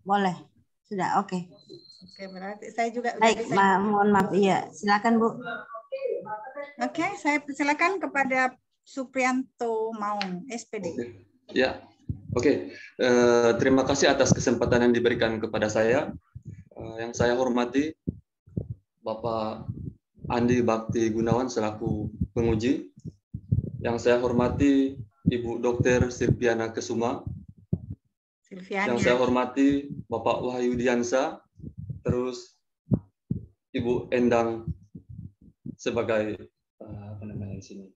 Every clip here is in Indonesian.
Boleh. Sudah, oke. Oke, berarti saya juga Baik, mohon maaf. Iya, silakan Bu. Oke, saya persilakan kepada Suprianto Maung, SPD. Ya, oke. Terima kasih atas kesempatan yang diberikan kepada saya. Yang saya hormati Bapak Andi Bakti Gunawan selaku penguji. Yang saya hormati Ibu Dr. Silviana Kesuma. Yang saya hormati Bapak Wahyu Diansa, terus Ibu Endang sebagai apa namanya di sini?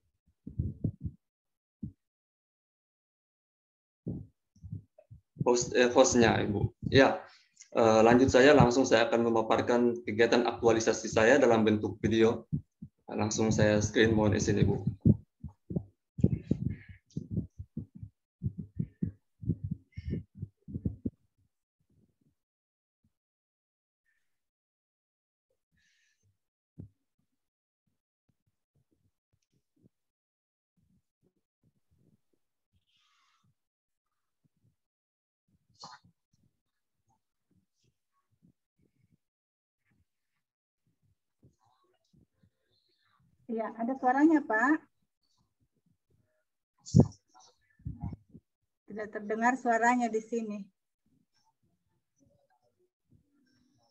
Hostnya Ibu. Ya, lanjut langsung saya akan memaparkan kegiatan aktualisasi saya dalam bentuk video. Langsung saya screen, mohon izin Ibu. Ya, ada suaranya, Pak. Tidak terdengar suaranya di sini.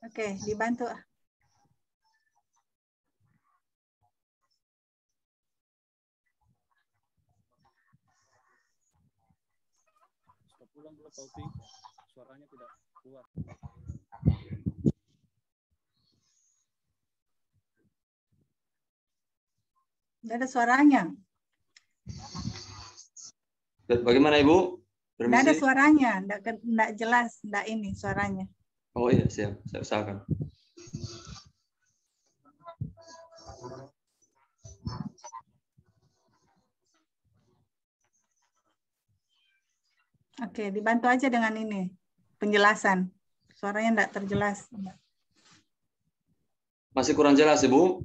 Oke, dibantu. Pulang dulu, Taufik. Suaranya tidak kuat. Tidak ada suaranya. Bagaimana Ibu? Permisi. Tidak ada suaranya, tidak jelas, tidak ini suaranya. Oh iya, siap. Saya usahakan. Oke, dibantu aja dengan ini penjelasan. Suaranya tidak terjelas. Masih kurang jelas, Ibu?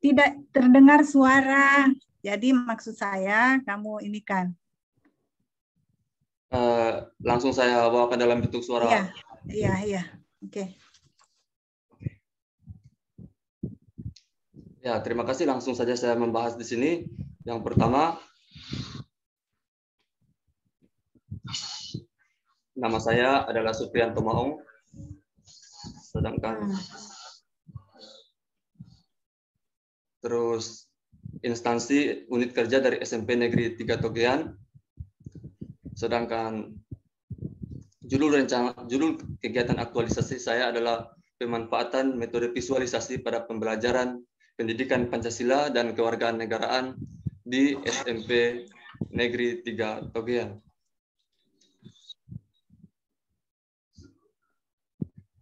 Tidak terdengar suara. Jadi maksud saya, kamu ini kan. Langsung saya bawakan dalam bentuk suara. Iya. Oke. Ya, terima kasih. Langsung saja saya membahas di sini. Yang pertama, nama saya adalah Suprianto Maung. Sedangkan terus instansi unit kerja dari SMP Negeri 3 Togean. Sedangkan judul kegiatan aktualisasi saya adalah pemanfaatan metode visualisasi pada pembelajaran pendidikan Pancasila dan kewarganegaraan di SMP Negeri 3 Togean.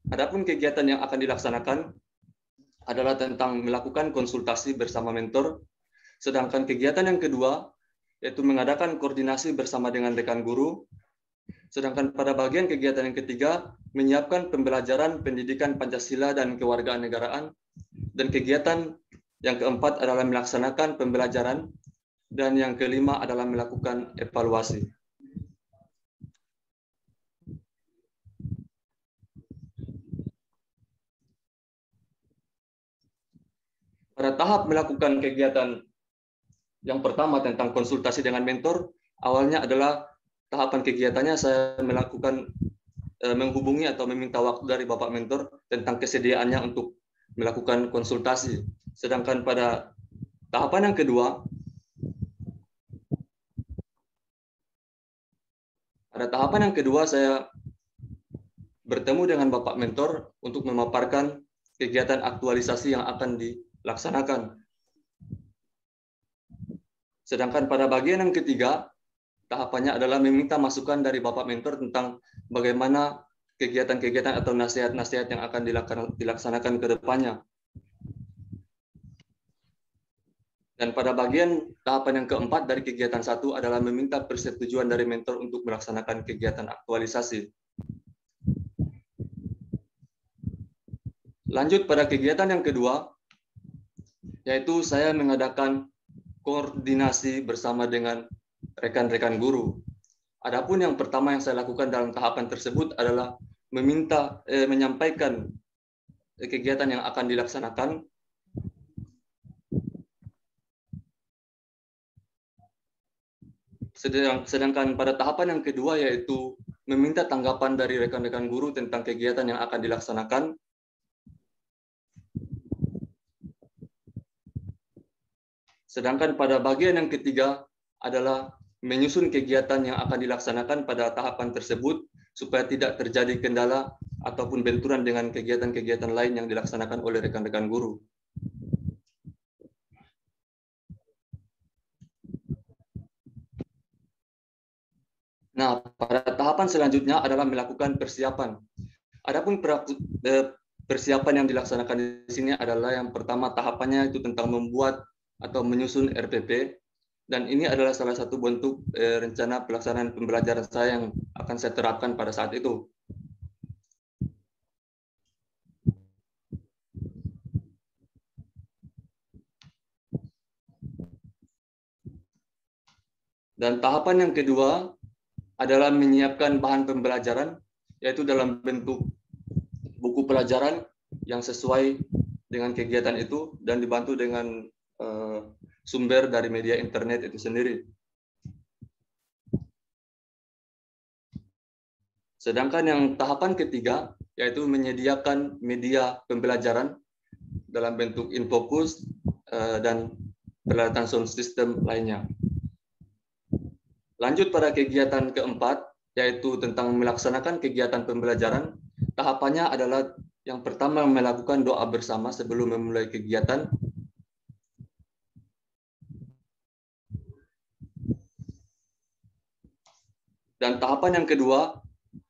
Adapun kegiatan yang akan dilaksanakan adalah tentang melakukan konsultasi bersama mentor, sedangkan kegiatan yang kedua yaitu mengadakan koordinasi bersama dengan rekan guru, sedangkan pada bagian kegiatan yang ketiga menyiapkan pembelajaran pendidikan Pancasila dan kewarganegaraan, dan kegiatan yang keempat adalah melaksanakan pembelajaran, dan yang kelima adalah melakukan evaluasi. Pada tahap melakukan kegiatan yang pertama tentang konsultasi dengan mentor, awalnya adalah tahapan kegiatannya saya melakukan menghubungi atau meminta waktu dari Bapak mentor tentang kesediaannya untuk melakukan konsultasi. Sedangkan pada tahapan yang kedua, saya bertemu dengan Bapak mentor untuk memaparkan kegiatan aktualisasi yang akan dilaksanakan. Sedangkan pada bagian yang ketiga, tahapannya adalah meminta masukan dari Bapak mentor tentang bagaimana kegiatan-kegiatan atau nasihat-nasihat yang akan dilaksanakan ke depannya. Dan pada bagian tahapan yang keempat dari kegiatan satu adalah meminta persetujuan dari mentor untuk melaksanakan kegiatan aktualisasi. Lanjut pada kegiatan yang kedua, yaitu saya mengadakan koordinasi bersama dengan rekan-rekan guru. Adapun yang pertama yang saya lakukan dalam tahapan tersebut adalah menyampaikan kegiatan yang akan dilaksanakan. Sedangkan pada tahapan yang kedua yaitu meminta tanggapan dari rekan-rekan guru tentang kegiatan yang akan dilaksanakan. Sedangkan pada bagian yang ketiga adalah menyusun kegiatan yang akan dilaksanakan pada tahapan tersebut supaya tidak terjadi kendala ataupun benturan dengan kegiatan-kegiatan lain yang dilaksanakan oleh rekan-rekan guru. Nah, pada tahapan selanjutnya adalah melakukan persiapan. Adapun persiapan yang dilaksanakan di sini adalah yang pertama tahapannya itu tentang membuat atau menyusun RPP, dan ini adalah salah satu bentuk rencana pelaksanaan pembelajaran saya yang akan saya terapkan pada saat itu. Dan tahapan yang kedua adalah menyiapkan bahan pembelajaran, yaitu dalam bentuk buku pelajaran yang sesuai dengan kegiatan itu dan dibantu dengan sumber dari media internet itu sendiri. Sedangkan yang tahapan ketiga, yaitu menyediakan media pembelajaran dalam bentuk infocus dan peralatan sound system lainnya. Lanjut pada kegiatan keempat, yaitu tentang melaksanakan kegiatan pembelajaran. Tahapannya adalah yang pertama melakukan doa bersama sebelum memulai kegiatan. Dan tahapan yang kedua,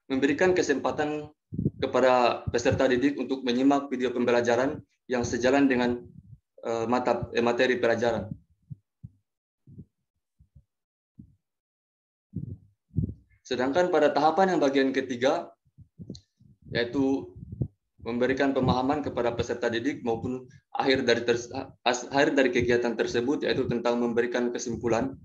memberikan kesempatan kepada peserta didik untuk menyimak video pembelajaran yang sejalan dengan materi pelajaran. Sedangkan pada tahapan yang bagian ketiga, yaitu memberikan pemahaman kepada peserta didik maupun akhir dari kegiatan tersebut, yaitu tentang memberikan kesimpulan.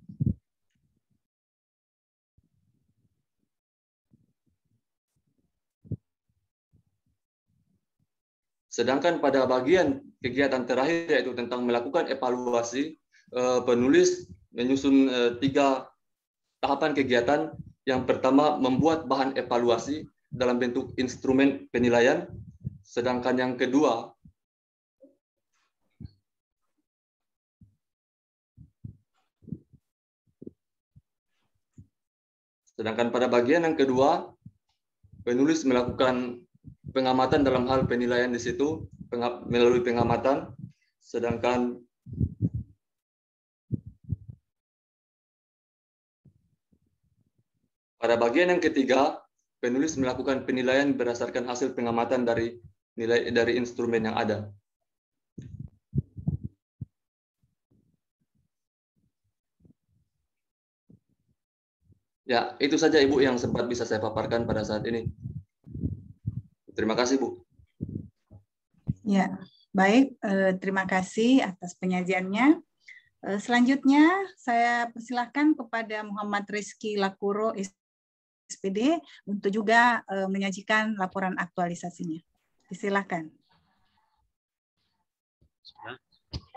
Sedangkan pada bagian kegiatan terakhir, yaitu tentang melakukan evaluasi, penulis menyusun 3 tahapan kegiatan. Yang pertama, membuat bahan evaluasi dalam bentuk instrumen penilaian. Sedangkan yang kedua, pada bagian yang kedua, penulis melakukan pengamatan dalam hal penilaian di situ melalui pengamatan. Sedangkan pada bagian yang ketiga, penulis melakukan penilaian berdasarkan hasil pengamatan dari instrumen yang ada. Ya, itu saja Ibu yang sempat bisa saya paparkan pada saat ini. Terima kasih, Bu. Ya, baik. Terima kasih atas penyajiannya. Selanjutnya, saya persilahkan kepada Muhammad Rizky Lakuro, SPD, untuk juga menyajikan laporan aktualisasinya. Silakan.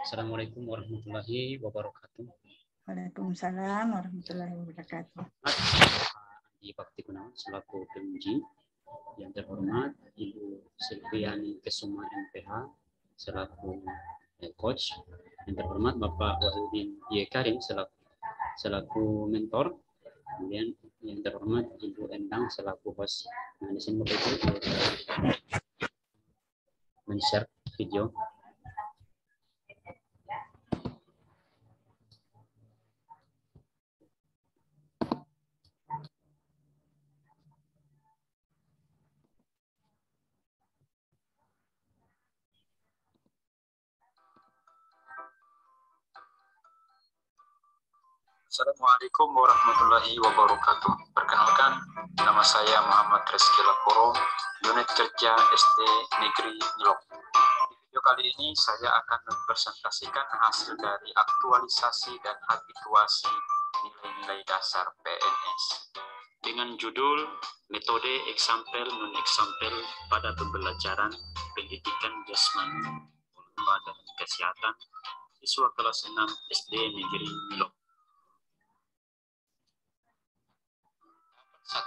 Assalamualaikum warahmatullahi wabarakatuh. Waalaikumsalam warahmatullahi wabarakatuh. Andi Bakti Gunawan selaku penguji. Yang terhormat Ibu Silviani Kesuma MPH selaku coach. Yang terhormat Bapak Wahyudin Y. Karim selaku mentor. Kemudian yang terhormat Ibu Endang selaku host. Nah, di sini Bapak Ibu men-share video. Assalamualaikum warahmatullahi wabarakatuh. Perkenalkan, nama saya Muhammad Rizky Lakuro, unit kerja SD Negeri Nilok. Di video kali ini saya akan mempresentasikan hasil dari aktualisasi dan habituasi nilai-nilai dasar PNS. dengan judul Metode Eksampel Non-Eksampel pada Pembelajaran Pendidikan Jasmani dan Kesehatan siswa kelas 6 SD Negeri Milok. 1.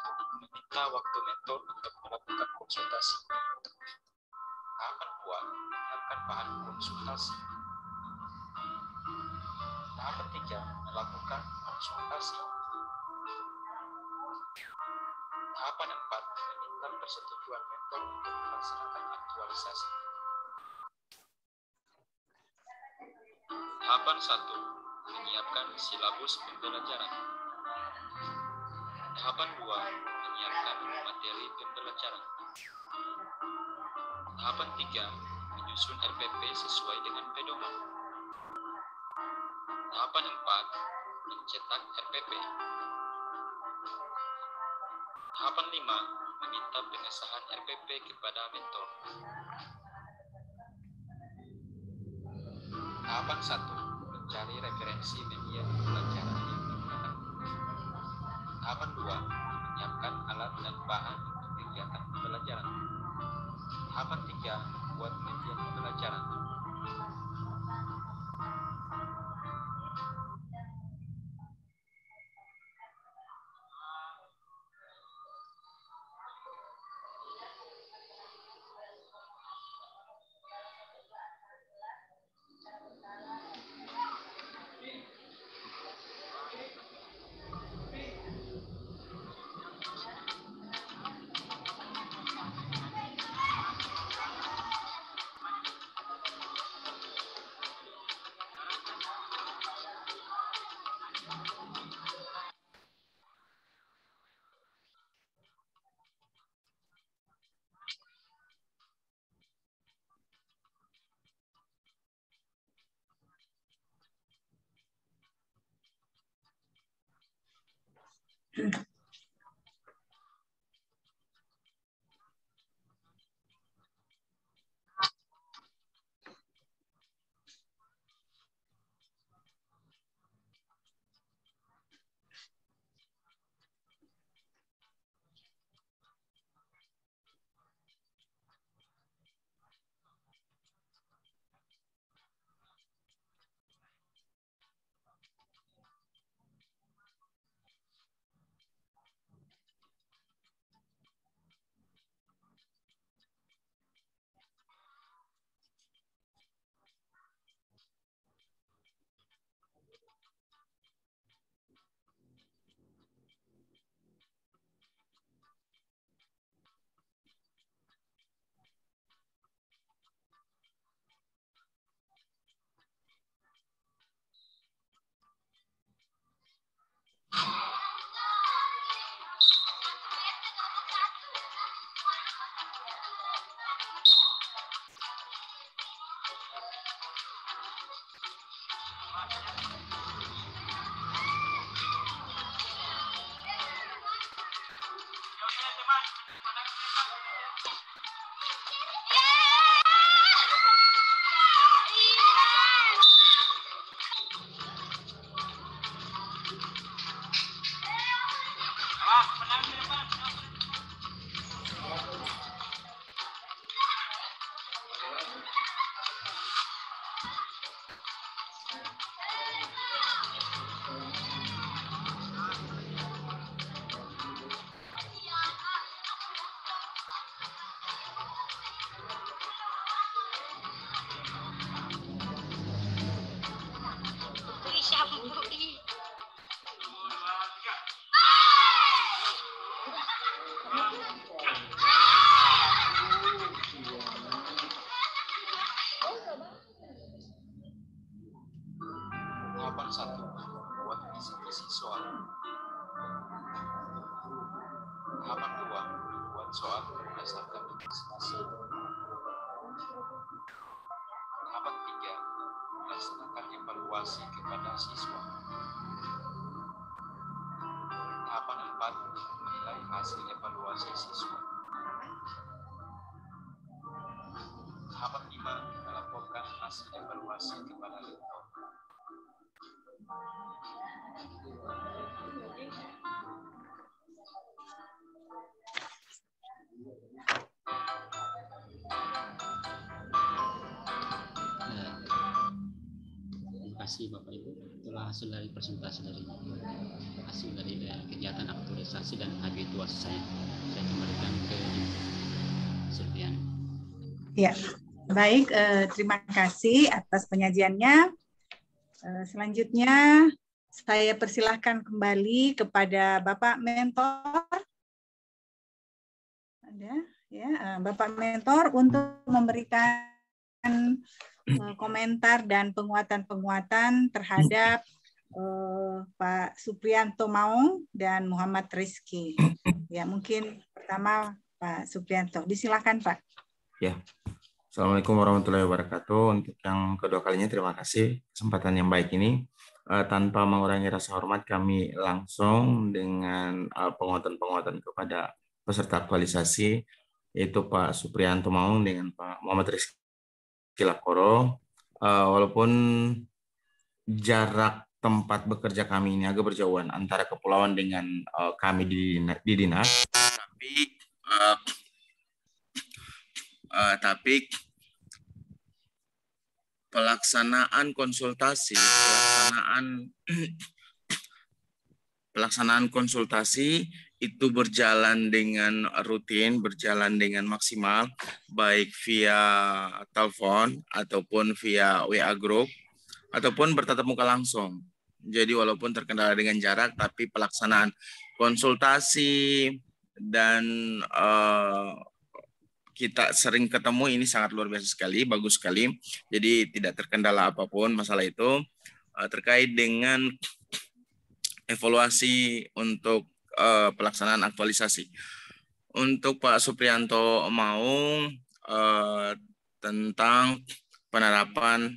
Meminta waktu mentor untuk melakukan konsultasi. Tahapan 2. Menyiapkan bahan konsultasi. Tahapan 3. Melakukan konsultasi. Tahapan 4. Meminta persetujuan mentor untuk melaksanakan aktualisasi. Tahapan 1. Menyiapkan silabus pembelajaran. Tahapan 2. Menyiapkan materi pembelajaran. Tahapan 3. Menyusun RPP sesuai dengan pedoman. Tahapan 4. Mencetak RPP. Tahapan 5. Meminta pengesahan RPP kepada mentor. Tahapan 1. Mencari referensi media pembelajaran yang digunakan. Tahapan 2. Menyiapkan alat dan bahan untuk kegiatan pembelajaran. Tahapan 3. Membuat media pembelajaran. Tahapan 1. Buat visi-misi soal. Tahapan 2. Buat soal berdasarkan visi-misi. Tahapan 3. Melaksanakan evaluasi kepada siswa. Tahapan 4. Menilai hasil evaluasi siswa. Tahapan 5. Melaporkan hasil evaluasi kepada mentor. kasih Bapak Ibu. Itulah hasil dari presentasi dari kegiatan aktualisasi dan habituasi saya. Saya kembalikan ke Silviani. Ya, baik. Terima kasih atas penyajiannya. Selanjutnya saya persilahkan kembali kepada Bapak Mentor. Ada ya, Bapak Mentor untuk memberikan komentar dan penguatan-penguatan terhadap Pak Supriyanto Maung dan Muhammad Rizky. Ya, mungkin pertama Pak Supriyanto. Disilakan Pak. Ya. Assalamualaikum warahmatullahi wabarakatuh. Untuk yang kedua kalinya terima kasih kesempatan yang baik ini. Tanpa mengurangi rasa hormat, kami langsung dengan penguatan-penguatan kepada peserta aktualisasi, yaitu Pak Supriyanto Maung dengan Pak Muhammad Rizky Lakoro. Walaupun jarak tempat bekerja kami ini agak berjauhan antara kepulauan dengan kami di dinas, tapi pelaksanaan konsultasi, pelaksanaan konsultasi itu berjalan dengan rutin, berjalan dengan maksimal, baik via telepon ataupun via WA group ataupun bertatap muka langsung. Jadi walaupun terkendala dengan jarak, tapi pelaksanaan konsultasi dan kita sering ketemu ini sangat luar biasa sekali, bagus sekali. Jadi tidak terkendala apapun masalah itu. Terkait dengan evaluasi untuk pelaksanaan aktualisasi. Untuk Pak Supriyanto Maung tentang penerapan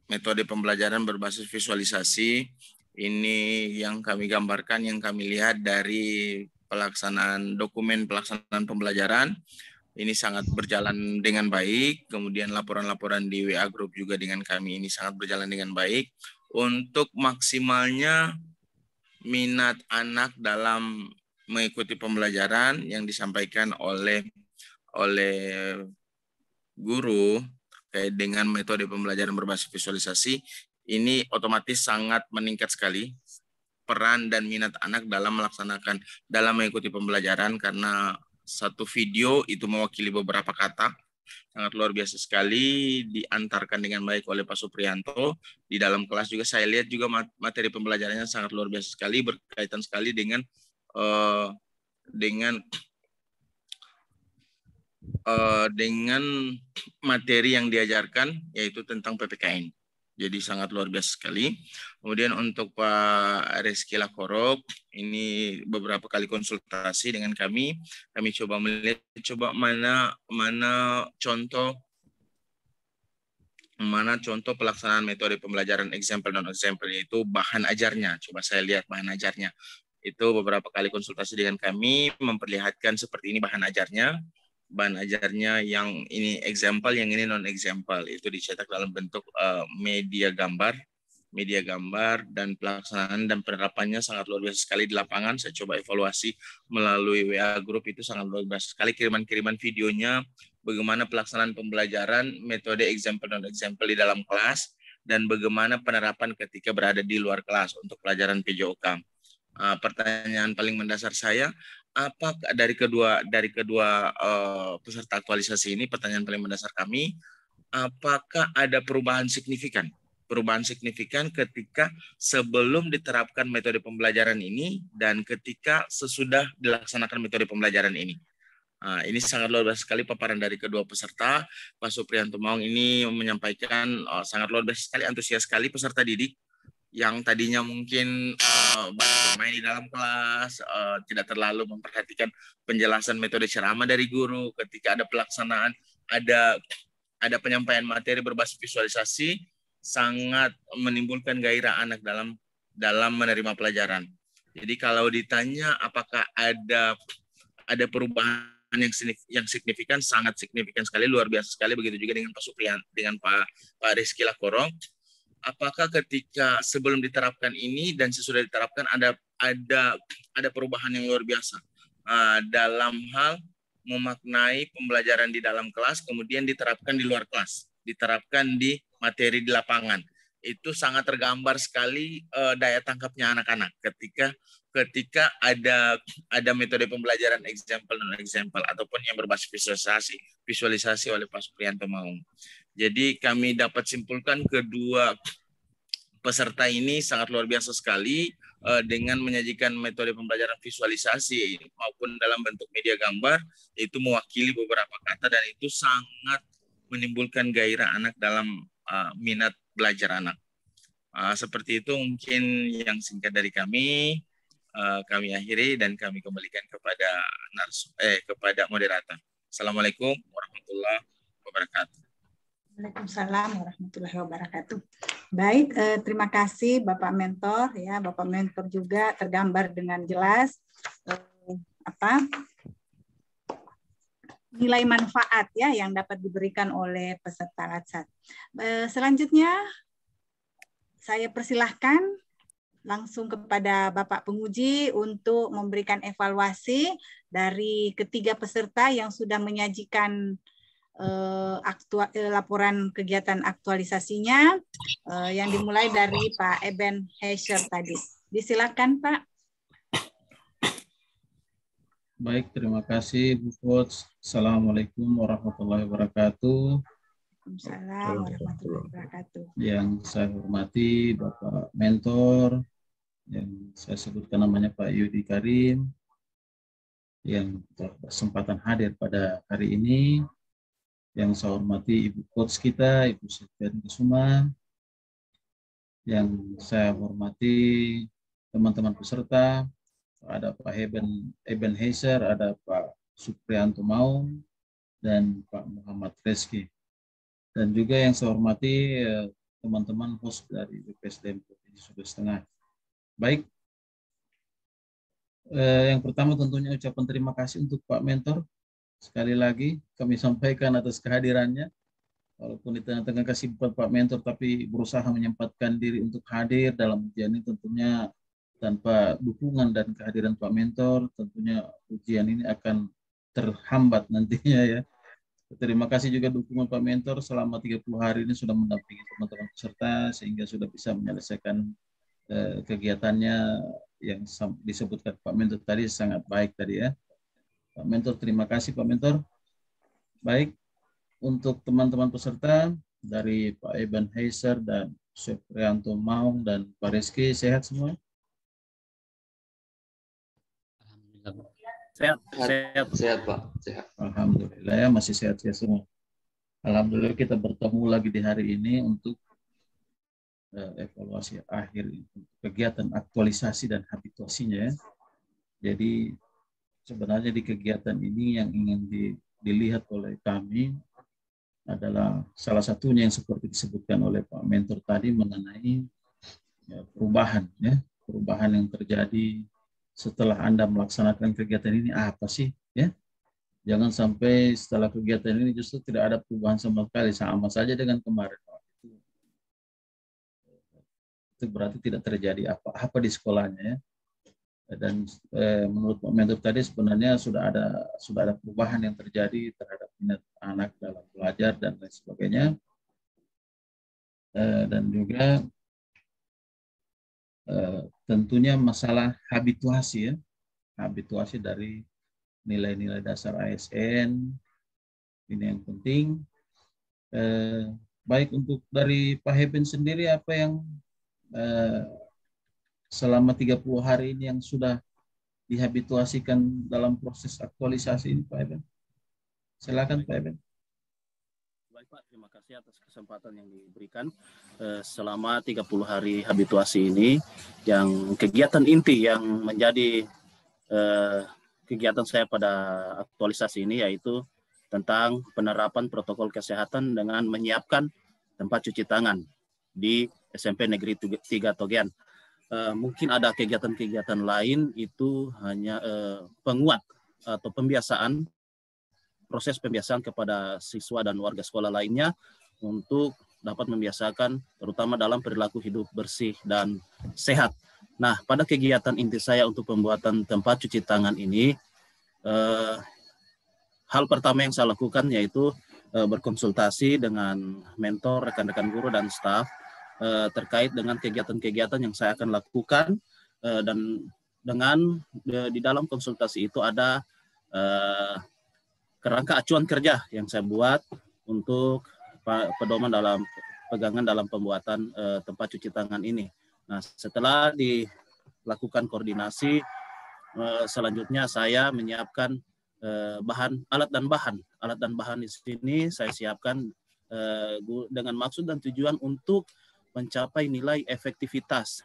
metode pembelajaran berbasis visualisasi, ini yang kami gambarkan, yang kami lihat dari pelaksanaan dokumen pelaksanaan pembelajaran. Ini sangat berjalan dengan baik, kemudian laporan-laporan di WA Group juga dengan kami ini sangat berjalan dengan baik. Untuk maksimalnya minat anak dalam mengikuti pembelajaran yang disampaikan oleh guru terkait dengan metode pembelajaran berbasis visualisasi, ini otomatis sangat meningkat sekali peran dan minat anak dalam mengikuti pembelajaran, karena satu video itu mewakili beberapa kata, sangat luar biasa sekali, diantarkan dengan baik oleh Pak Supriyanto. Di dalam kelas juga saya lihat juga materi pembelajarannya sangat luar biasa sekali, berkaitan sekali dengan materi yang diajarkan, yaitu tentang PPKN. Jadi sangat luar biasa sekali. Kemudian untuk Pak Rizky Lakoro, ini beberapa kali konsultasi dengan kami coba melihat mana contoh pelaksanaan metode pembelajaran example non example, yaitu bahan ajarnya. Coba saya lihat bahan ajarnya. Itu beberapa kali konsultasi dengan kami memperlihatkan seperti ini bahan ajarnya. Bahan ajarnya yang ini example, yang ini non example, itu dicetak dalam bentuk media gambar, dan pelaksanaan dan penerapannya sangat luar biasa sekali di lapangan. Saya coba evaluasi melalui WA Group, itu sangat luar biasa sekali kiriman videonya bagaimana pelaksanaan pembelajaran metode example non example di dalam kelas dan bagaimana penerapan ketika berada di luar kelas untuk pelajaran PJOK. Pertanyaan paling mendasar saya, apa dari kedua peserta aktualisasi ini, pertanyaan paling mendasar kami, apakah ada perubahan signifikan ketika sebelum diterapkan metode pembelajaran ini dan ketika sesudah dilaksanakan metode pembelajaran ini? Ini sangat luar biasa sekali paparan dari kedua peserta. Pak Supriyanto Maung ini menyampaikan sangat luar biasa sekali, antusias sekali peserta didik yang tadinya mungkin banyak bermain di dalam kelas, tidak terlalu memperhatikan penjelasan metode ceramah dari guru. Ketika ada pelaksanaan, ada penyampaian materi berbasis visualisasi, sangat menimbulkan gairah anak dalam menerima pelajaran. Jadi kalau ditanya apakah ada perubahan yang signifikan, sangat signifikan sekali, luar biasa sekali. Begitu juga dengan Pak Supriyanto, dengan Pak Rizky Lakoro. Apakah ketika sebelum diterapkan ini dan sesudah diterapkan ada perubahan yang luar biasa dalam hal memaknai pembelajaran di dalam kelas, kemudian diterapkan di luar kelas, diterapkan di materi di lapangan. itu sangat tergambar sekali daya tangkapnya anak-anak ketika ada metode pembelajaran example non example ataupun yang berbasis visualisasi oleh Pak Supriyanto Maung. Jadi kami dapat simpulkan kedua peserta ini sangat luar biasa sekali dengan menyajikan metode pembelajaran visualisasi maupun dalam bentuk media gambar, itu mewakili beberapa kata dan itu sangat menimbulkan gairah anak dalam minat belajar anak. Seperti itu mungkin yang singkat dari kami. Kami akhiri dan kami kembalikan kepada moderator. Assalamualaikum warahmatullahi wabarakatuh. Waalaikumsalam warahmatullahi wabarakatuh. Baik, terima kasih Bapak Mentor ya. Bapak Mentor juga tergambar dengan jelas nilai manfaat ya yang dapat diberikan oleh peserta LATSAT. Selanjutnya saya persilahkan langsung kepada Bapak penguji untuk memberikan evaluasi dari ketiga peserta yang sudah menyajikan laporan kegiatan aktualisasinya yang dimulai dari Pak Eben Heiser tadi. Disilakan Pak. Baik, terima kasih Bu Coach. Assalamualaikum warahmatullahi wabarakatuh. Waalaikumsalam warahmatullahi wabarakatuh. Yang saya hormati Bapak Mentor, yang saya sebutkan namanya Pak Yudi Karim, yang telah berkesempatan hadir pada hari ini. Yang saya hormati Ibu Coach kita, Ibu Sylviani Kusuma. Yang saya hormati teman-teman peserta, ada Pak Eben Heiser, ada Pak Supriyanto Maung, dan Pak Muhammad Rizky. Dan juga yang saya hormati teman-teman host dari BPSDM Provinsi Sulawesi Tengah. Baik, yang pertama tentunya ucapan terima kasih untuk Pak Mentor. Sekali lagi kami sampaikan atas kehadirannya. Walaupun di tengah-tengah kesibukan Pak Mentor, tapi berusaha menyempatkan diri untuk hadir dalam ujian ini. Tentunya tanpa dukungan dan kehadiran Pak Mentor, tentunya ujian ini akan terhambat nantinya ya. Terima kasih juga dukungan Pak Mentor selama 30 hari ini sudah mendampingi teman-teman peserta sehingga sudah bisa menyelesaikan kegiatannya yang disebutkan Pak Mentor tadi sangat baik tadi ya. Pak Mentor, terima kasih Pak Mentor. Baik, untuk teman-teman peserta dari Pak Eben Heiser dan Supriyanto Maung dan Pak Rizky, sehat semua? Sehat Pak, sehat. Alhamdulillah ya, masih sehat-sehat semua. Alhamdulillah kita bertemu lagi di hari ini untuk evaluasi akhir kegiatan aktualisasi dan habituasinya ya. Jadi sebenarnya di kegiatan ini yang ingin dilihat oleh kami adalah salah satunya yang seperti disebutkan oleh Pak Mentor tadi mengenai perubahan yang terjadi setelah Anda melaksanakan kegiatan ini apa sih ya. Jangan sampai setelah kegiatan ini justru tidak ada perubahan sama sekali, sama saja dengan kemarin. Itu berarti tidak terjadi apa-apa di sekolahnya ya. Dan menurut Pak Mentor tadi sebenarnya sudah ada perubahan yang terjadi terhadap minat anak dalam belajar dan lain sebagainya. Dan juga tentunya masalah habituasi ya, habituasi dari nilai-nilai dasar ASN ini yang penting. Baik untuk dari Pak Heben sendiri apa yang selama 30 hari ini yang sudah dihabituasikan dalam proses aktualisasi ini Pak Eben. Silakan Pak Eben. Baik Pak, terima kasih atas kesempatan yang diberikan selama 30 hari habituasi ini. Yang kegiatan inti yang menjadi kegiatan saya pada aktualisasi ini yaitu tentang penerapan protokol kesehatan dengan menyiapkan tempat cuci tangan di SMP Negeri 3 Togean. Mungkin ada kegiatan-kegiatan lain itu hanya penguat atau pembiasaan, proses pembiasaan kepada siswa dan warga sekolah lainnya untuk dapat membiasakan terutama dalam perilaku hidup bersih dan sehat. Nah, pada kegiatan inti saya untuk pembuatan tempat cuci tangan ini, hal pertama yang saya lakukan yaitu berkonsultasi dengan mentor, rekan-rekan guru dan staf terkait dengan kegiatan-kegiatan yang saya akan lakukan, dan dengan di dalam konsultasi itu ada kerangka acuan kerja yang saya buat untuk pedoman dalam pegangan dalam pembuatan tempat cuci tangan ini. Nah, setelah dilakukan koordinasi, selanjutnya saya menyiapkan alat dan bahan di sini saya siapkan dengan maksud dan tujuan untuk mencapai nilai efektivitas,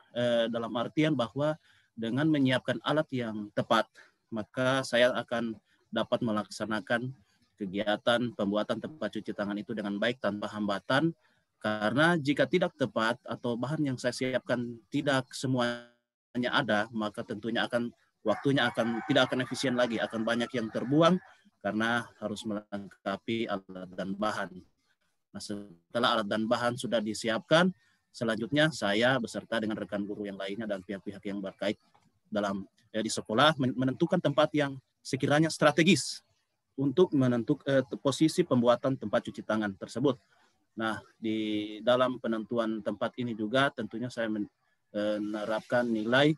dalam artian bahwa dengan menyiapkan alat yang tepat, maka saya akan dapat melaksanakan kegiatan pembuatan tempat cuci tangan itu dengan baik tanpa hambatan. Karena jika tidak tepat atau bahan yang saya siapkan tidak semuanya ada, maka tentunya waktunya tidak akan efisien lagi, akan banyak yang terbuang karena harus melengkapi alat dan bahan. Nah, setelah alat dan bahan sudah disiapkan, selanjutnya saya beserta dengan rekan guru yang lainnya dan pihak-pihak yang berkait di sekolah menentukan tempat yang sekiranya strategis untuk menentukan posisi pembuatan tempat cuci tangan tersebut. Nah, di dalam penentuan tempat ini juga tentunya saya menerapkan nilai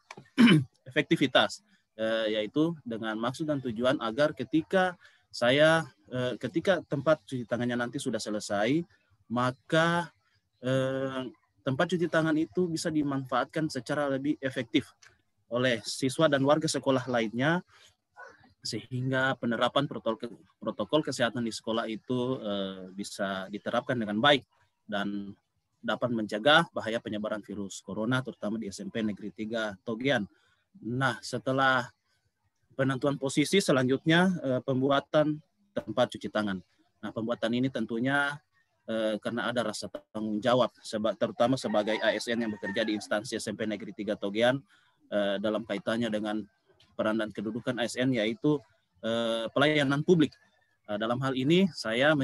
efektivitas, yaitu dengan maksud dan tujuan agar ketika tempat cuci tangannya nanti sudah selesai, maka tempat cuci tangan itu bisa dimanfaatkan secara lebih efektif oleh siswa dan warga sekolah lainnya, sehingga penerapan protokol kesehatan di sekolah itu bisa diterapkan dengan baik dan dapat mencegah bahaya penyebaran virus corona, terutama di SMP Negeri 3 Togian. Nah, setelah penentuan posisi, selanjutnya pembuatan tempat cuci tangan. Nah, pembuatan ini tentunya karena ada rasa tanggung jawab, terutama sebagai ASN yang bekerja di instansi SMP Negeri 3 Togian, dalam kaitannya dengan peran dan kedudukan ASN, yaitu pelayanan publik. Dalam hal ini saya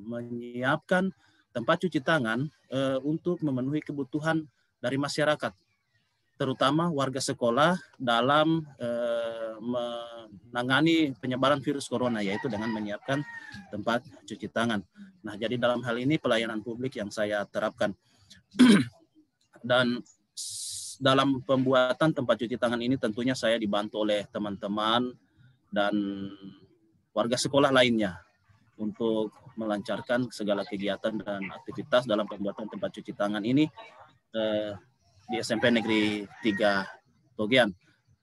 menyiapkan tempat cuci tangan untuk memenuhi kebutuhan dari masyarakat, terutama warga sekolah dalam menangani penyebaran virus corona, yaitu dengan menyiapkan tempat cuci tangan. Nah, jadi dalam hal ini pelayanan publik yang saya terapkan. Dan dalam pembuatan tempat cuci tangan ini tentunya saya dibantu oleh teman-teman dan warga sekolah lainnya untuk melancarkan segala kegiatan dan aktivitas dalam pembuatan tempat cuci tangan ini di SMP Negeri 3 Togian.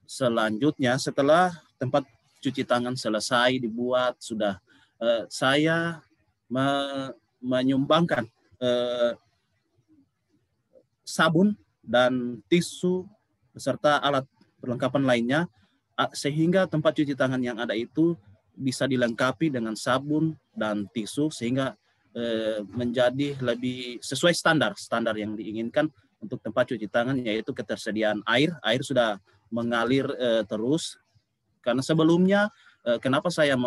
Selanjutnya, setelah tempat cuci tangan selesai dibuat, sudah saya menyumbangkan sabun dan tisu beserta alat perlengkapan lainnya, sehingga tempat cuci tangan yang ada itu bisa dilengkapi dengan sabun dan tisu sehingga menjadi lebih sesuai standar yang diinginkan untuk tempat cuci tangan, yaitu ketersediaan air. Air sudah mengalir terus. Karena sebelumnya kenapa saya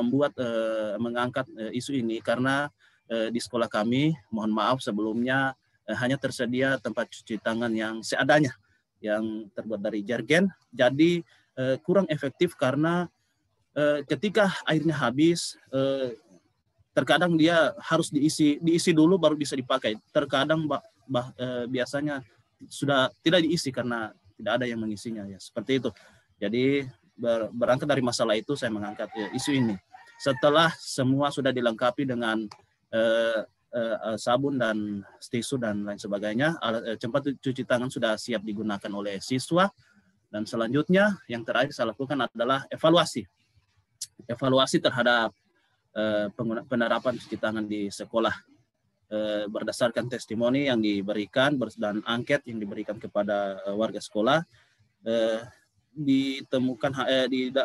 mengangkat isu ini, karena di sekolah kami, mohon maaf sebelumnya hanya tersedia tempat cuci tangan yang seadanya, yang terbuat dari jergen. Jadi kurang efektif karena ketika airnya habis, terkadang dia harus diisi dulu baru bisa dipakai. Terkadang biasanya sudah tidak diisi karena tidak ada yang mengisinya, ya seperti itu. Jadi berangkat dari masalah itu saya mengangkat isu ini. Setelah semua sudah dilengkapi dengan sabun dan tisu dan lain sebagainya, tempat cuci tangan sudah siap digunakan oleh siswa, dan selanjutnya yang terakhir saya lakukan adalah evaluasi terhadap penerapan cuci tangan di sekolah berdasarkan testimoni yang diberikan dan angket yang diberikan kepada warga sekolah.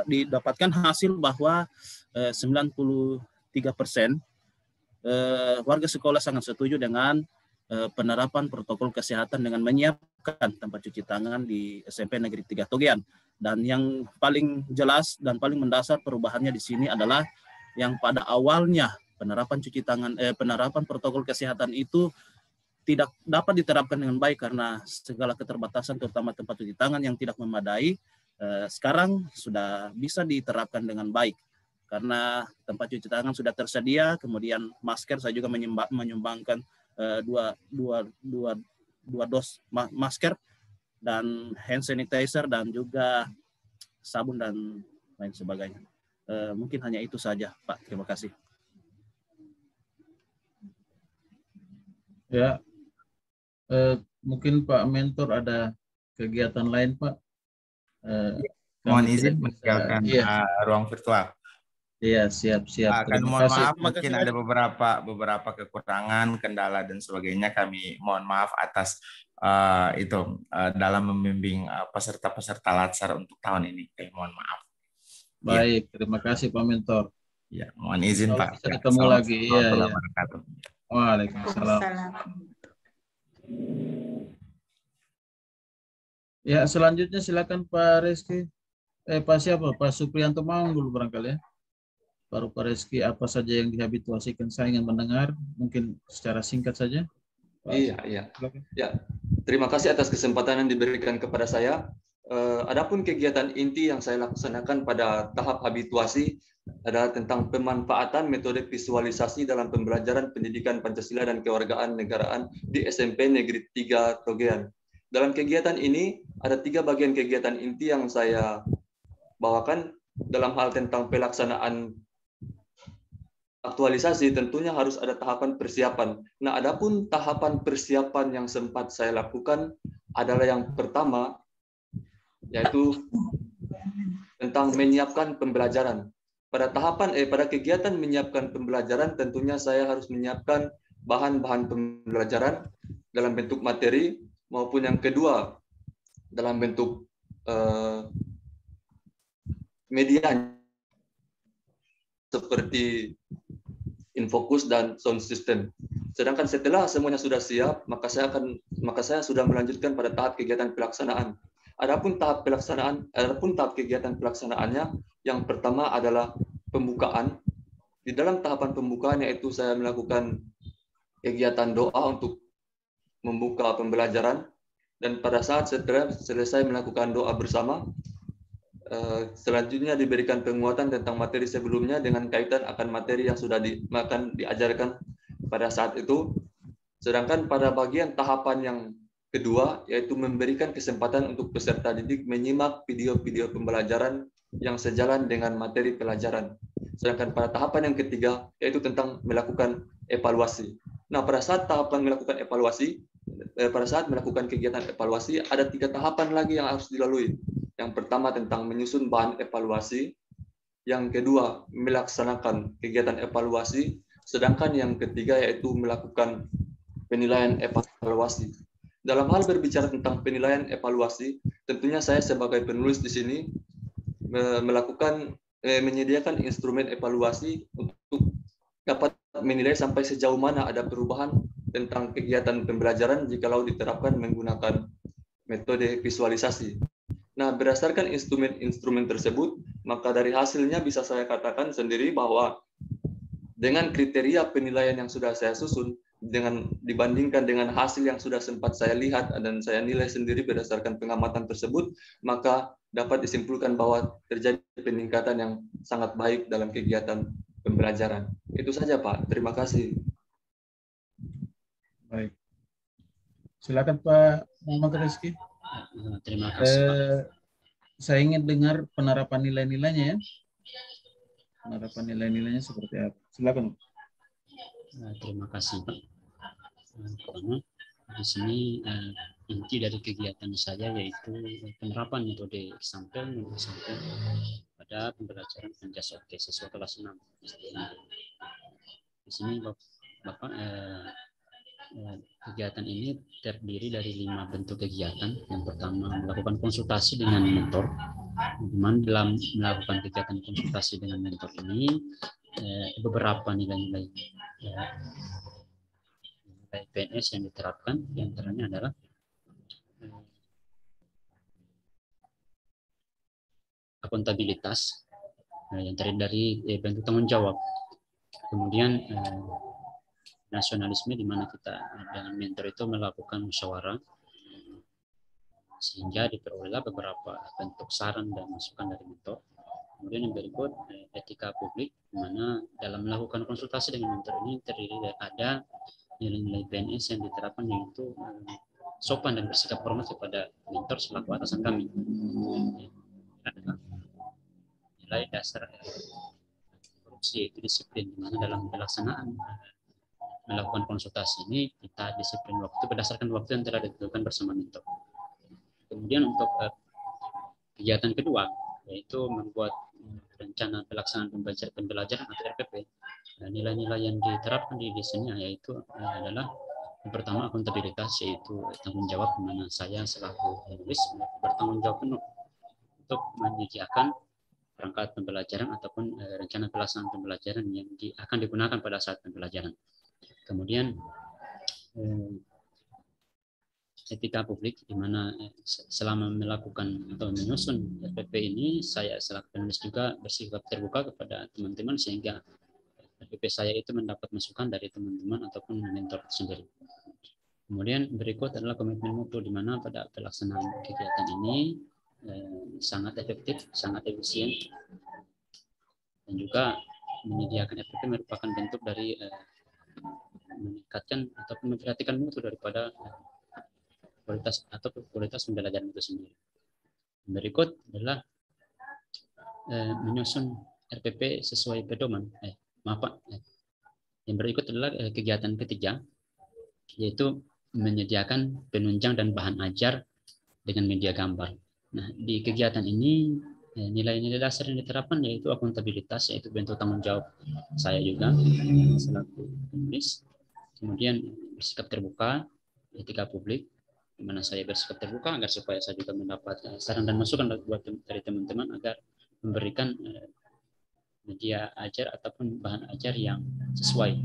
Didapatkan hasil bahwa 93% warga sekolah sangat setuju dengan penerapan protokol kesehatan dengan menyiapkan tempat cuci tangan di SMP Negeri 3 Togian. Dan yang paling jelas dan paling mendasar perubahannya di sini adalah yang pada awalnya penerapan protokol kesehatan itu tidak dapat diterapkan dengan baik karena segala keterbatasan, terutama tempat cuci tangan yang tidak memadai. Sekarang sudah bisa diterapkan dengan baik karena tempat cuci tangan sudah tersedia, kemudian masker saya juga menyumbangkan dua dos masker dan hand sanitizer dan juga sabun dan lain sebagainya. Mungkin hanya itu saja, Pak. Terima kasih. Ya, mungkin Pak Mentor ada kegiatan lain, Pak. Mohon izin meninggalkan ruang virtual. Iya, siap. Akan Terima mohon kasih. maaf, mungkin ada beberapa kekurangan, kendala dan sebagainya. Kami mohon maaf atas dalam membimbing peserta-peserta Latsar untuk tahun ini. Mohon maaf. Baik, terima kasih Pak Mentor. Ya, mohon izin Pak. Bisa ketemu lagi. Iya. Waalaikumsalam. Ya, selanjutnya silakan Pak Rizky. Pak siapa? Pak Suprianto Maung dulu barangkali ya. Baru Pak Rizky, apa saja yang dihabituasikan, saya ingin mendengar, mungkin secara singkat saja. Pak. Iya. Ya, terima kasih atas kesempatan yang diberikan kepada saya. Adapun kegiatan inti yang saya laksanakan pada tahap habituasi adalah tentang pemanfaatan metode visualisasi dalam pembelajaran pendidikan Pancasila dan kewargaan negaraan di SMP Negeri 3 Togean. Dalam kegiatan ini ada 3 bagian kegiatan inti yang saya bawakan. Dalam hal tentang pelaksanaan aktualisasi, tentunya harus ada tahapan persiapan. Nah, adapun tahapan persiapan yang sempat saya lakukan adalah yang pertama, yaitu tentang menyiapkan pembelajaran. Pada kegiatan menyiapkan pembelajaran, tentunya saya harus menyiapkan bahan-bahan pembelajaran dalam bentuk materi, maupun yang kedua dalam bentuk media seperti Infocus dan sound system. Sedangkan setelah semuanya sudah siap, maka saya sudah melanjutkan pada tahap kegiatan pelaksanaan. Adapun tahap kegiatan pelaksanaannya, yang pertama adalah pembukaan. Di dalam tahapan pembukaan, yaitu saya melakukan kegiatan doa untuk membuka pembelajaran, dan pada saat setelah selesai melakukan doa bersama, selanjutnya diberikan penguatan tentang materi sebelumnya dengan kaitan akan materi yang sudah akan diajarkan pada saat itu. Sedangkan pada bagian tahapan yang kedua, yaitu memberikan kesempatan untuk peserta didik menyimak video-video pembelajaran yang sejalan dengan materi pelajaran. Sedangkan pada tahapan yang ketiga, yaitu tentang melakukan evaluasi. Nah, pada saat melakukan kegiatan evaluasi, ada 3 tahapan lagi yang harus dilalui. Yang pertama tentang menyusun bahan evaluasi, yang kedua melaksanakan kegiatan evaluasi, sedangkan yang ketiga yaitu melakukan penilaian evaluasi. Dalam hal berbicara tentang penilaian evaluasi, tentunya saya sebagai penulis di sini menyediakan instrumen evaluasi untuk dapat menilai sampai sejauh mana ada perubahan tentang kegiatan pembelajaran jikalau diterapkan menggunakan metode visualisasi. Nah, berdasarkan instrumen tersebut, maka dari hasilnya bisa saya katakan sendiri bahwa dengan kriteria penilaian yang sudah saya susun, dibandingkan dengan hasil yang sudah sempat saya lihat dan saya nilai sendiri berdasarkan pengamatan tersebut, maka dapat disimpulkan bahwa terjadi peningkatan yang sangat baik dalam kegiatan pembelajaran. Itu saja, Pak. Terima kasih. Baik. Silakan Pak Muhammad Rizky. Terima kasih, Pak. Saya ingin dengar penerapan nilai-nilainya ya. Penerapan nilai-nilainya seperti apa? Silakan. Terima kasih, Pak. Karena di sini inti dari kegiatan saya yaitu penerapan metode sampel pada pembelajaran Pancasila siswa kelas 6. Di sini Bapak kegiatan ini terdiri dari 5 bentuk kegiatan. Yang pertama melakukan konsultasi dengan mentor. Dalam melakukan kegiatan konsultasi dengan mentor ini beberapa nilai-nilai PNS yang diterapkan, yang antaranya adalah akuntabilitas yang terdiri dari bentuk tanggung jawab, kemudian nasionalisme di mana kita dengan mentor itu melakukan musyawarah sehingga diperoleh beberapa bentuk saran dan masukan dari mentor. Kemudian yang berikut etika publik, di mana dalam melakukan konsultasi dengan mentor ini terdiri dari ada nilai-nilai PNS yang diterapkan, yaitu sopan dan bersikap hormat kepada mentor selaku atasan kami. Adalah nilai dasar korupsi, yaitu disiplin, di mana dalam pelaksanaan melakukan konsultasi ini kita disiplin waktu berdasarkan waktu yang telah ditentukan bersama mentor. Kemudian untuk kegiatan kedua, yaitu membuat rencana pelaksanaan pembelajaran atau RPP. Nilai-nilai yang diterapkan di sini yaitu adalah yang pertama akuntabilitas, yaitu tanggung jawab, di mana saya selaku penulis bertanggung jawab penuh untuk menyediakan perangkat pembelajaran ataupun rencana pelaksanaan pembelajaran yang akan digunakan pada saat pembelajaran. Kemudian etika publik, di mana selama melakukan atau menyusun RPP ini saya selaku penulis juga bersikap terbuka kepada teman-teman, sehingga RPP saya itu mendapat masukan dari teman-teman ataupun mentor sendiri. Kemudian berikut adalah komitmen mutu, di mana pada pelaksanaan kegiatan ini sangat efektif, sangat efisien, dan juga menyediakan RPP merupakan bentuk dari meningkatkan ataupun memperhatikan mutu daripada kualitas pembelajaran itu sendiri. Berikut adalah menyusun RPP sesuai pedoman. Yang berikut adalah kegiatan ketiga, yaitu menyediakan penunjang dan bahan ajar dengan media gambar. Nah, di kegiatan ini nilai-nilai dasar yang diterapkan yaitu akuntabilitas, yaitu bentuk tanggung jawab saya juga selaku penulis. Kemudian bersikap terbuka, etika publik, di mana saya bersikap terbuka agar supaya saya juga mendapat saran dan masukan dari teman-teman agar memberikan media ajar ataupun bahan ajar yang sesuai.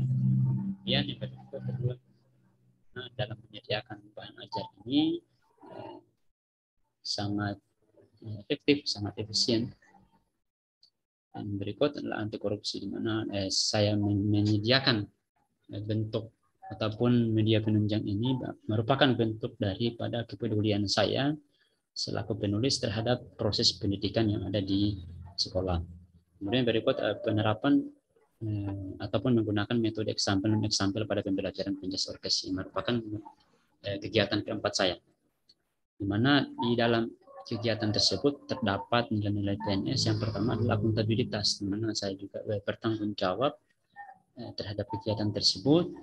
Kemudian yang kedua, dalam menyediakan bahan ajar ini sangat efektif, sangat efisien. Dan berikut adalah anti korupsi, di mana saya menyediakan bentuk ataupun media penunjang ini merupakan bentuk daripada kepedulian saya selaku penulis terhadap proses pendidikan yang ada di sekolah. Kemudian berikut penerapan ataupun menggunakan metode example dan example pada pembelajaran penjas orkes, yang merupakan kegiatan keempat saya, di mana di dalam kegiatan tersebut terdapat nilai-nilai PNS. Yang pertama adalah akuntabilitas, di mana saya juga bertanggung jawab terhadap kegiatan tersebut,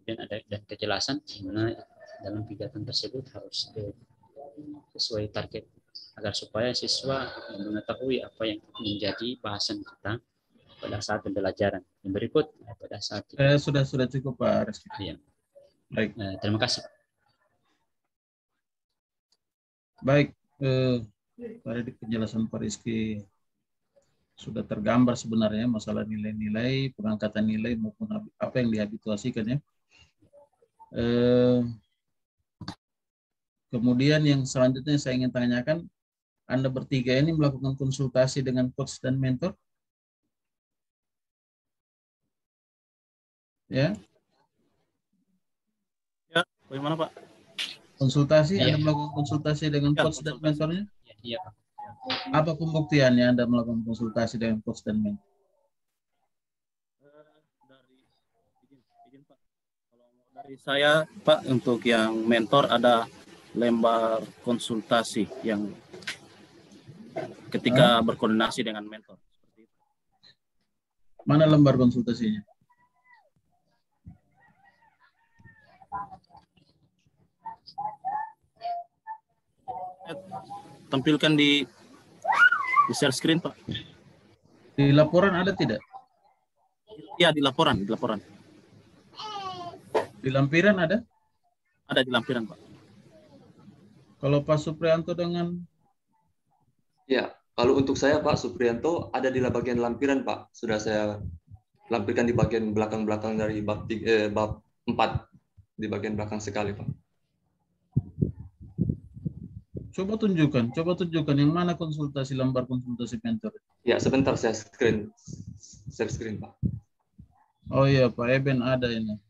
dan ada kejelasan di mana dalam kegiatan tersebut harus sesuai target agar supaya siswa mengetahui apa yang menjadi bahasan kita pada saat pembelajaran. Yang berikut pada saat sudah cukup Pak Rizky. Ya. Baik. Terima kasih. Baik, pada penjelasan Pak Rizky sudah tergambar sebenarnya masalah nilai-nilai, pengangkatan nilai maupun apa yang dihabituasikan ya. Kemudian yang selanjutnya saya ingin tanyakan, Anda bertiga ini melakukan konsultasi dengan coach dan mentor? Ya? Ya, bagaimana Pak? Konsultasi, Ya. Anda melakukan konsultasi dengan Ya, coach dan mentornya? Iya, Pak. Apa pembuktiannya Anda melakukan konsultasi dengan coach dan mentor? Dari saya Pak, untuk yang mentor ada lembar konsultasi yang ketika berkoordinasi dengan mentor. Mana lembar konsultasinya? Tampilkan di share screen Pak. Di laporan ada tidak? Iya, di laporan. Di lampiran ada? Ada di lampiran Pak. Kalau Pak Suprianto dengan... Ya, kalau untuk saya Pak Suprianto ada di bagian lampiran Pak. Sudah saya lampirkan di bagian belakang-belakang dari bab 4, di bagian belakang sekali Pak. Coba tunjukkan yang mana konsultasi, lembar konsultasi mentor. Ya, sebentar saya share screen Pak. Oh iya, Pak Eben ada ini.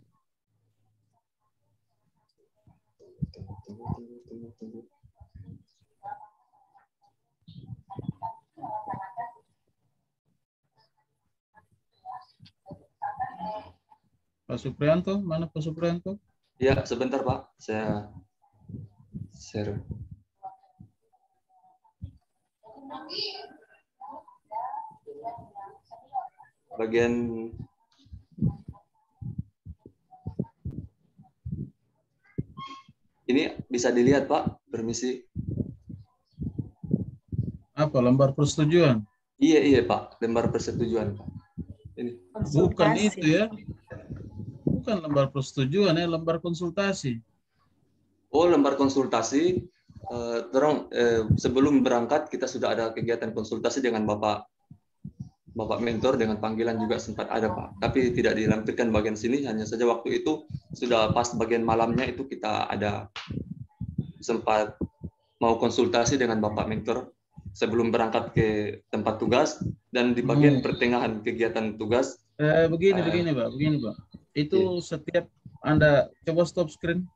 Pak Pak Suprianto, mana Pak Suprianto? Ya, sebentar Pak, saya share. Bagian ini bisa dilihat Pak, permisi. Apa, lembar persetujuan? Iya Pak, lembar persetujuan Pak. Ini. Bukan itu ya. Bukan lembar persetujuan ya, lembar konsultasi. Oh, lembar konsultasi. Sebelum berangkat kita sudah ada kegiatan konsultasi dengan Bapak mentor, dengan panggilan juga sempat ada Pak. Tapi tidak dilampirkan bagian sini, hanya saja waktu itu sudah pas bagian malamnya itu kita ada sempat mau konsultasi dengan Bapak mentor sebelum berangkat ke tempat tugas, dan di bagian pertengahan kegiatan tugas. Begini Pak. Itu setiap Anda coba stop screen.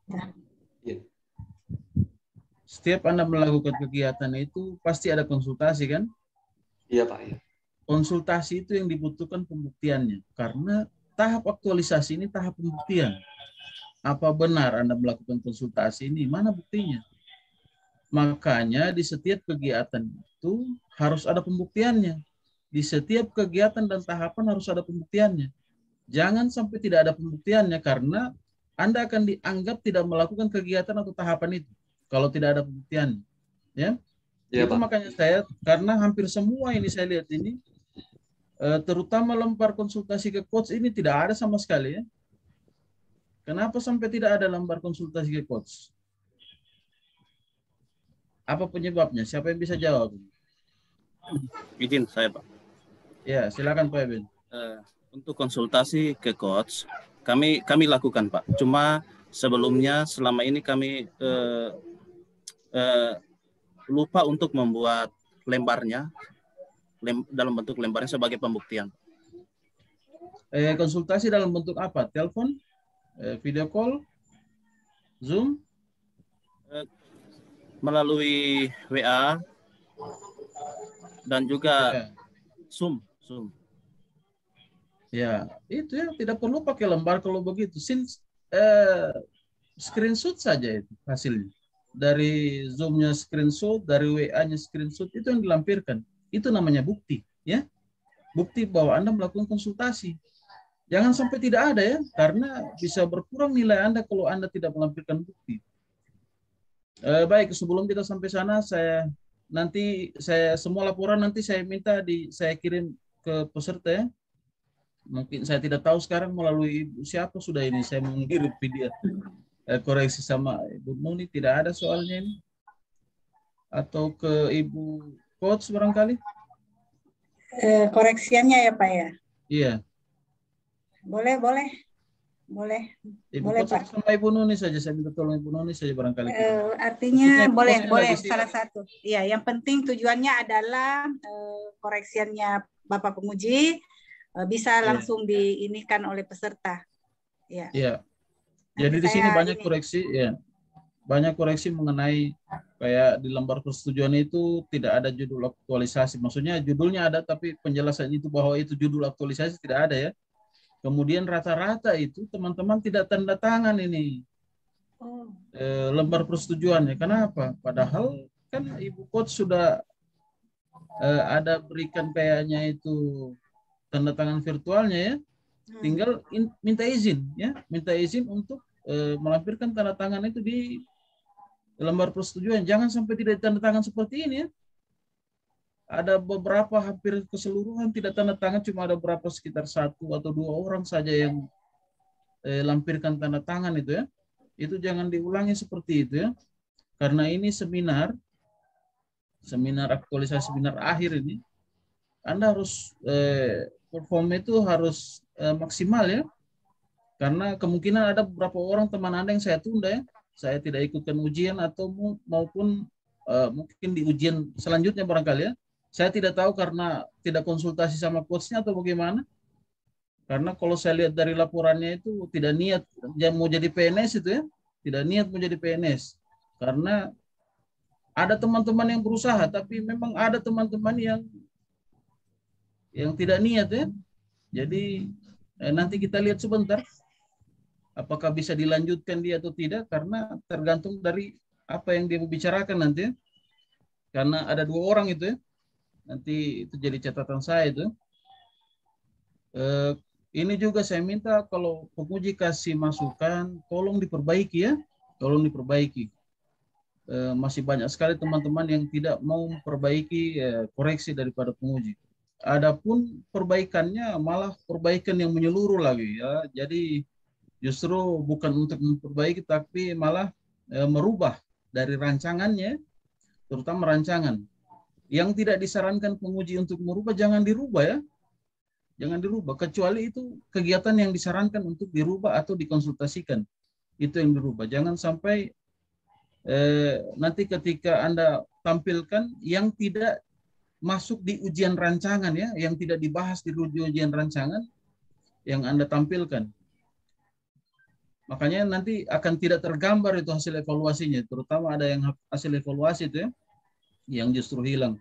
Setiap Anda melakukan kegiatan itu pasti ada konsultasi kan? Iya Pak. Iya. Konsultasi itu yang dibutuhkan pembuktiannya, karena tahap aktualisasi ini tahap pembuktian. Apa benar Anda melakukan konsultasi ini? Mana buktinya? Makanya di setiap kegiatan itu harus ada pembuktiannya. Di setiap kegiatan dan tahapan harus ada pembuktiannya. Jangan sampai tidak ada pembuktiannya, karena Anda akan dianggap tidak melakukan kegiatan atau tahapan itu kalau tidak ada pembuktiannya. Ya, itu Pak. Makanya saya, karena hampir semua ini saya lihat ini, terutama lembar konsultasi ke coach ini tidak ada sama sekali ya. Kenapa sampai tidak ada lembar konsultasi ke coach? Apa penyebabnya? Siapa yang bisa jawab? Izin saya Pak. Ya, silakan Pak Eben. Untuk konsultasi ke coach, kami lakukan Pak. Cuma sebelumnya selama ini kami lupa untuk membuat lembarnya, dalam bentuk lembarnya sebagai pembuktian. Konsultasi dalam bentuk apa? Telepon? Video call? Zoom? Melalui WA dan juga Zoom. Ya, itu ya, tidak perlu pakai lembar kalau begitu. Screenshot saja itu hasilnya. Dari Zoom-nya screenshot, dari WA-nya screenshot, itu yang dilampirkan. Itu namanya bukti, ya. Bukti bahwa Anda melakukan konsultasi. Jangan sampai tidak ada ya, karena bisa berkurang nilai Anda kalau Anda tidak melampirkan bukti. Baik, sebelum kita sampai sana, semua laporan nanti saya minta saya kirim ke peserta ya. Mungkin saya tidak tahu sekarang melalui siapa sudah ini saya mengirim video koreksi sama Ibu Nuni, tidak ada soalnya ini, atau ke Ibu Coach barangkali. Koreksiannya ya Pak ya. Iya. Boleh. Ibu Boleh Coach Pak. sama Ibu Nuni saja, saya minta tolong Ibu Nuni saja barangkali. Artinya boleh salah satu. Iya, yang penting tujuannya adalah koreksiannya Bapak Penguji bisa langsung diinikan oleh peserta. Iya. Iya. Jadi di sini banyak koreksi ya. Banyak koreksi mengenai kayak di lembar persetujuan itu tidak ada judul aktualisasi. Maksudnya judulnya ada tapi penjelasan itu bahwa itu judul aktualisasi tidak ada ya. Kemudian rata-rata itu teman-teman tidak tanda tangan ini lembar persetujuannya. Kenapa? Padahal kan Ibu Coach sudah ada berikan kayaknya itu tanda tangan virtualnya ya. Tinggal minta izin ya, minta izin untuk melampirkan tanda tangan itu di lembar persetujuan. Jangan sampai tidak tanda tangan seperti ini ya. Ada beberapa hampir keseluruhan tidak tanda tangan, cuma ada berapa sekitar 1 atau 2 orang saja yang lampirkan tanda tangan itu ya. Itu jangan diulangi seperti itu ya. Karena ini seminar aktualisasi seminar akhir ini, Anda harus perform itu harus maksimal ya. Karena kemungkinan ada beberapa orang teman Anda yang saya tunda ya. Saya tidak ikutkan ujian atau maupun mungkin di ujian selanjutnya barangkali ya. Saya tidak tahu karena tidak konsultasi sama coachnya atau bagaimana. Karena kalau saya lihat dari laporannya itu tidak niat mau jadi PNS itu ya. Tidak niat mau jadi PNS. Karena ada teman-teman yang berusaha, tapi memang ada teman-teman yang tidak niat ya. Jadi nanti kita lihat sebentar. apakah bisa dilanjutkan dia atau tidak, karena tergantung dari apa yang dia bicarakan nanti ya. Karena ada 2 orang itu ya. Nanti itu jadi catatan saya itu. Ini juga saya minta kalau penguji kasih masukan, tolong diperbaiki ya. Tolong diperbaiki. Masih banyak sekali teman-teman yang tidak mau memperbaiki koreksi daripada penguji. Adapun perbaikannya malah perbaikan yang menyeluruh lagi ya. Jadi justru bukan untuk memperbaiki tapi malah merubah dari rancangannya, terutama rancangan. Yang tidak disarankan penguji untuk merubah jangan dirubah ya. Jangan dirubah, kecuali itu kegiatan yang disarankan untuk dirubah atau dikonsultasikan. Itu yang dirubah. Jangan sampai nanti ketika Anda tampilkan yang tidak masuk di ujian rancangan ya, yang tidak dibahas di ujian rancangan yang Anda tampilkan. Makanya nanti akan tidak tergambar itu hasil evaluasinya, terutama ada yang hasil evaluasi itu ya, yang justru hilang.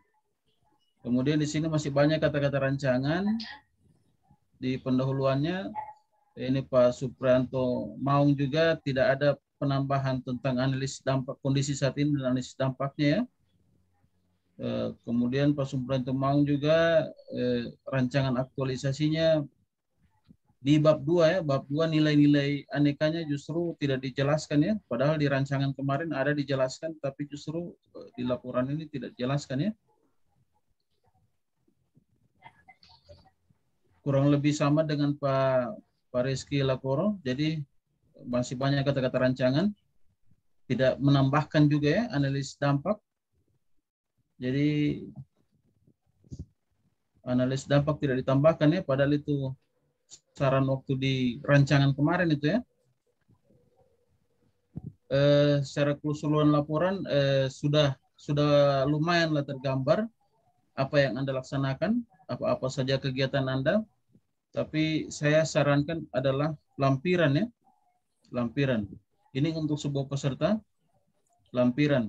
Kemudian di sini masih banyak kata-kata rancangan di pendahuluannya. Ini Pak Suprianto Maung juga tidak ada penambahan tentang analisis dampak kondisi saat ini dan analisis dampaknya ya. Kemudian Pak Suprianto Maung juga rancangan aktualisasinya di bab 2 ya, bab 2 nilai-nilai anekanya justru tidak dijelaskan ya, padahal di rancangan kemarin ada dijelaskan tapi justru di laporan ini tidak dijelaskan ya. Kurang lebih sama dengan Pak Rizky Lakoro, jadi masih banyak kata-kata rancangan, tidak menambahkan juga ya analisis dampak. Jadi analisis dampak tidak ditambahkan ya, padahal itu saran waktu di rancangan kemarin itu ya. Secara keseluruhan laporan sudah lumayan lah tergambar apa yang Anda laksanakan, apa-apa saja kegiatan Anda. Tapi saya sarankan adalah lampiran ya, lampiran. Ini untuk sebuah peserta lampiran.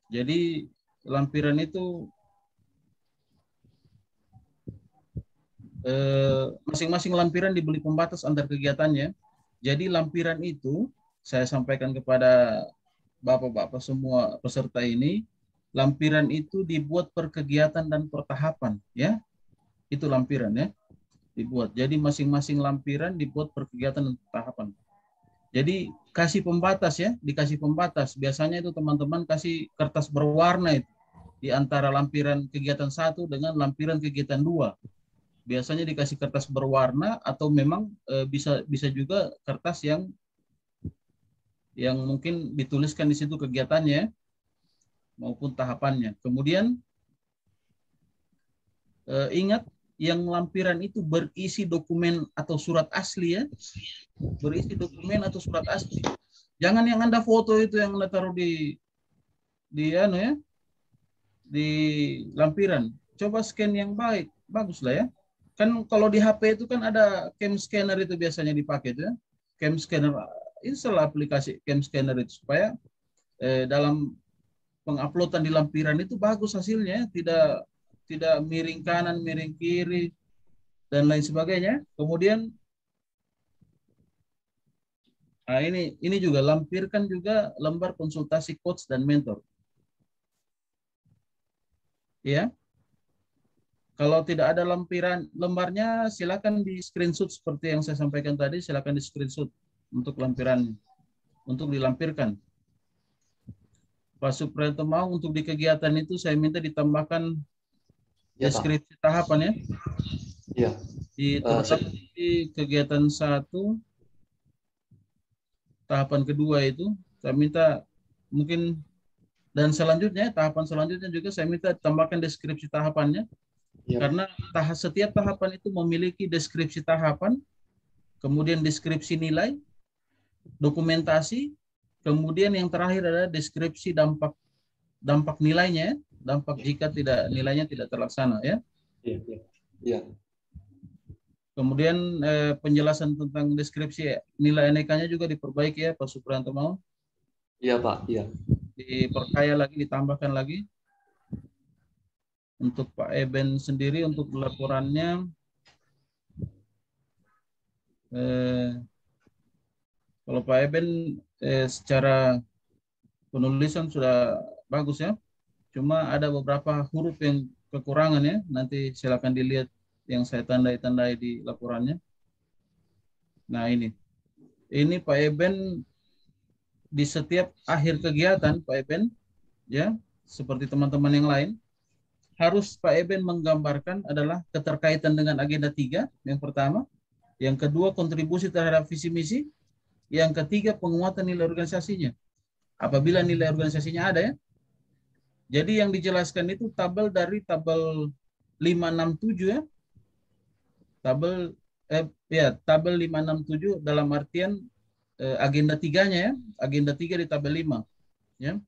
Jadi lampiran itu masing-masing lampiran diberi pembatas antar kegiatannya. Jadi lampiran itu saya sampaikan kepada bapak-bapak semua peserta ini, lampiran itu dibuat per kegiatan dan per tahapan ya. Itu lampiran ya, dibuat. Jadi masing-masing lampiran dibuat per kegiatan dan tahapan. Jadi kasih pembatas ya, dikasih pembatas. Biasanya itu teman-teman kasih kertas berwarna itu di antara lampiran kegiatan 1 dengan lampiran kegiatan 2. Biasanya dikasih kertas berwarna atau memang bisa juga kertas yang mungkin dituliskan di situ kegiatannya maupun tahapannya. Kemudian ingat yang lampiran itu berisi dokumen atau surat asli ya, berisi dokumen atau surat asli. Jangan yang Anda foto itu yang Anda taruh di lampiran. Coba scan yang bagus lah ya. Kan kalau di HP itu kan ada cam scanner itu biasanya dipakai itu ya. Cam scanner, install aplikasi cam scanner itu supaya dalam penguploadan di lampiran itu bagus hasilnya, tidak miring kanan, miring kiri dan lain sebagainya. Kemudian ini juga lampirkan juga lembar konsultasi coach dan mentor. Ya. Kalau tidak ada lembarnya silakan di screenshot seperti yang saya sampaikan tadi, silakan di screenshot untuk lampiran, untuk dilampirkan. Pak Suprianto Maung, untuk di kegiatan itu saya minta ditambahkan deskripsi tahapan ya. Iya. Di kegiatan 1 tahapan kedua itu saya minta mungkin, dan selanjutnya tahapan selanjutnya juga saya minta tambahkan deskripsi tahapannya. Karena setiap tahapan itu memiliki deskripsi tahapan, kemudian deskripsi nilai, dokumentasi, kemudian yang terakhir adalah deskripsi dampak nilainya, dampak jika nilainya tidak terlaksana ya. Iya. Kemudian penjelasan tentang deskripsi nilai anekanya juga diperbaiki ya Pak Suprianto Maung. Iya Pak, iya. Diperkaya lagi, ditambahkan lagi. Untuk Pak Eben sendiri untuk laporannya Kalau Pak Eben secara penulisan sudah bagus ya. Cuma ada beberapa huruf yang kekurangan ya. Nanti silakan dilihat yang saya tandai-tandai di laporannya. Nah ini Pak Eben di setiap akhir kegiatan Pak Eben ya, seperti teman-teman yang lain, harus Pak Eben menggambarkan adalah keterkaitan dengan agenda 3 yang pertama, yang kedua kontribusi terhadap visi misi, yang ketiga penguatan nilai organisasinya. Apabila nilai organisasinya ada ya. Jadi yang dijelaskan itu tabel dari tabel 567 ya. Tabel 567 dalam artian agenda 3-nya ya. Agenda 3 di tabel 5 ya.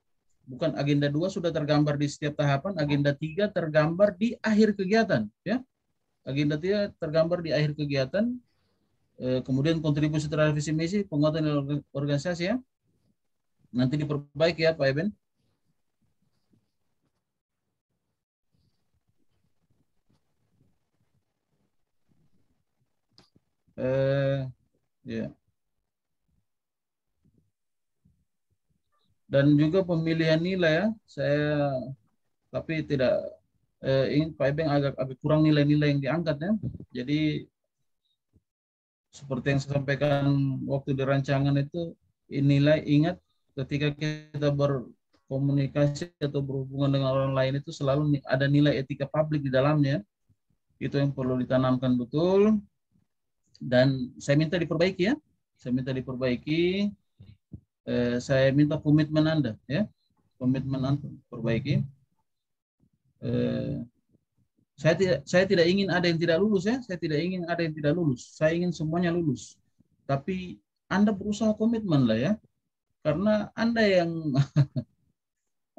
Bukan agenda 2 sudah tergambar di setiap tahapan, agenda 3 tergambar di akhir kegiatan ya. Agenda 3 tergambar di akhir kegiatan. Kemudian kontribusi terhadap visi misi, penguatan organisasi ya. Nanti diperbaiki ya Pak Eben. Ya. Dan juga pemilihan nilai ya, saya tapi tidak ingin Pak Eben agak kurang nilai-nilai yang diangkat ya. Jadi seperti yang saya sampaikan waktu di rancangan itu, nilai ingat ketika kita berkomunikasi atau berhubungan dengan orang lain itu selalu ada nilai etika publik di dalamnya. Itu yang perlu ditanamkan betul. Dan saya minta diperbaiki ya. Saya minta diperbaiki. Saya minta komitmen Anda ya. Komitmen Anda perbaiki. Saya tidak ingin ada yang tidak lulus ya. Saya tidak ingin ada yang tidak lulus. Saya ingin semuanya lulus. Tapi Anda berusaha komitmen lah ya. Karena Anda yang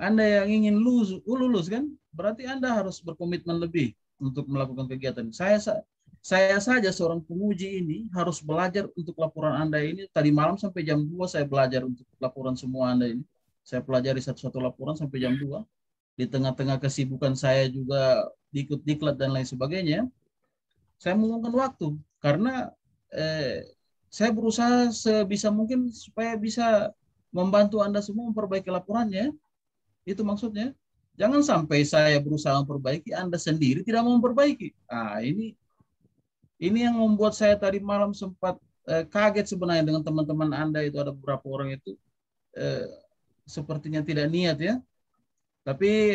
Anda yang ingin lulus kan, berarti Anda harus berkomitmen lebih untuk melakukan kegiatan. Saya saja seorang penguji ini harus belajar untuk laporan Anda ini. Tadi malam sampai jam 2 saya belajar untuk laporan semua Anda ini. Saya pelajari satu-satu laporan sampai jam 2. Di tengah-tengah kesibukan saya juga ikut diklat dan lain sebagainya. Saya meluangkan waktu karena saya berusaha sebisa mungkin supaya bisa membantu Anda semua memperbaiki laporannya. Itu maksudnya. Jangan sampai saya berusaha memperbaiki, Anda sendiri tidak mau memperbaiki. Nah, ini yang membuat saya tadi malam sempat kaget sebenarnya dengan teman-teman Anda itu, ada beberapa orang itu sepertinya tidak niat ya. Tapi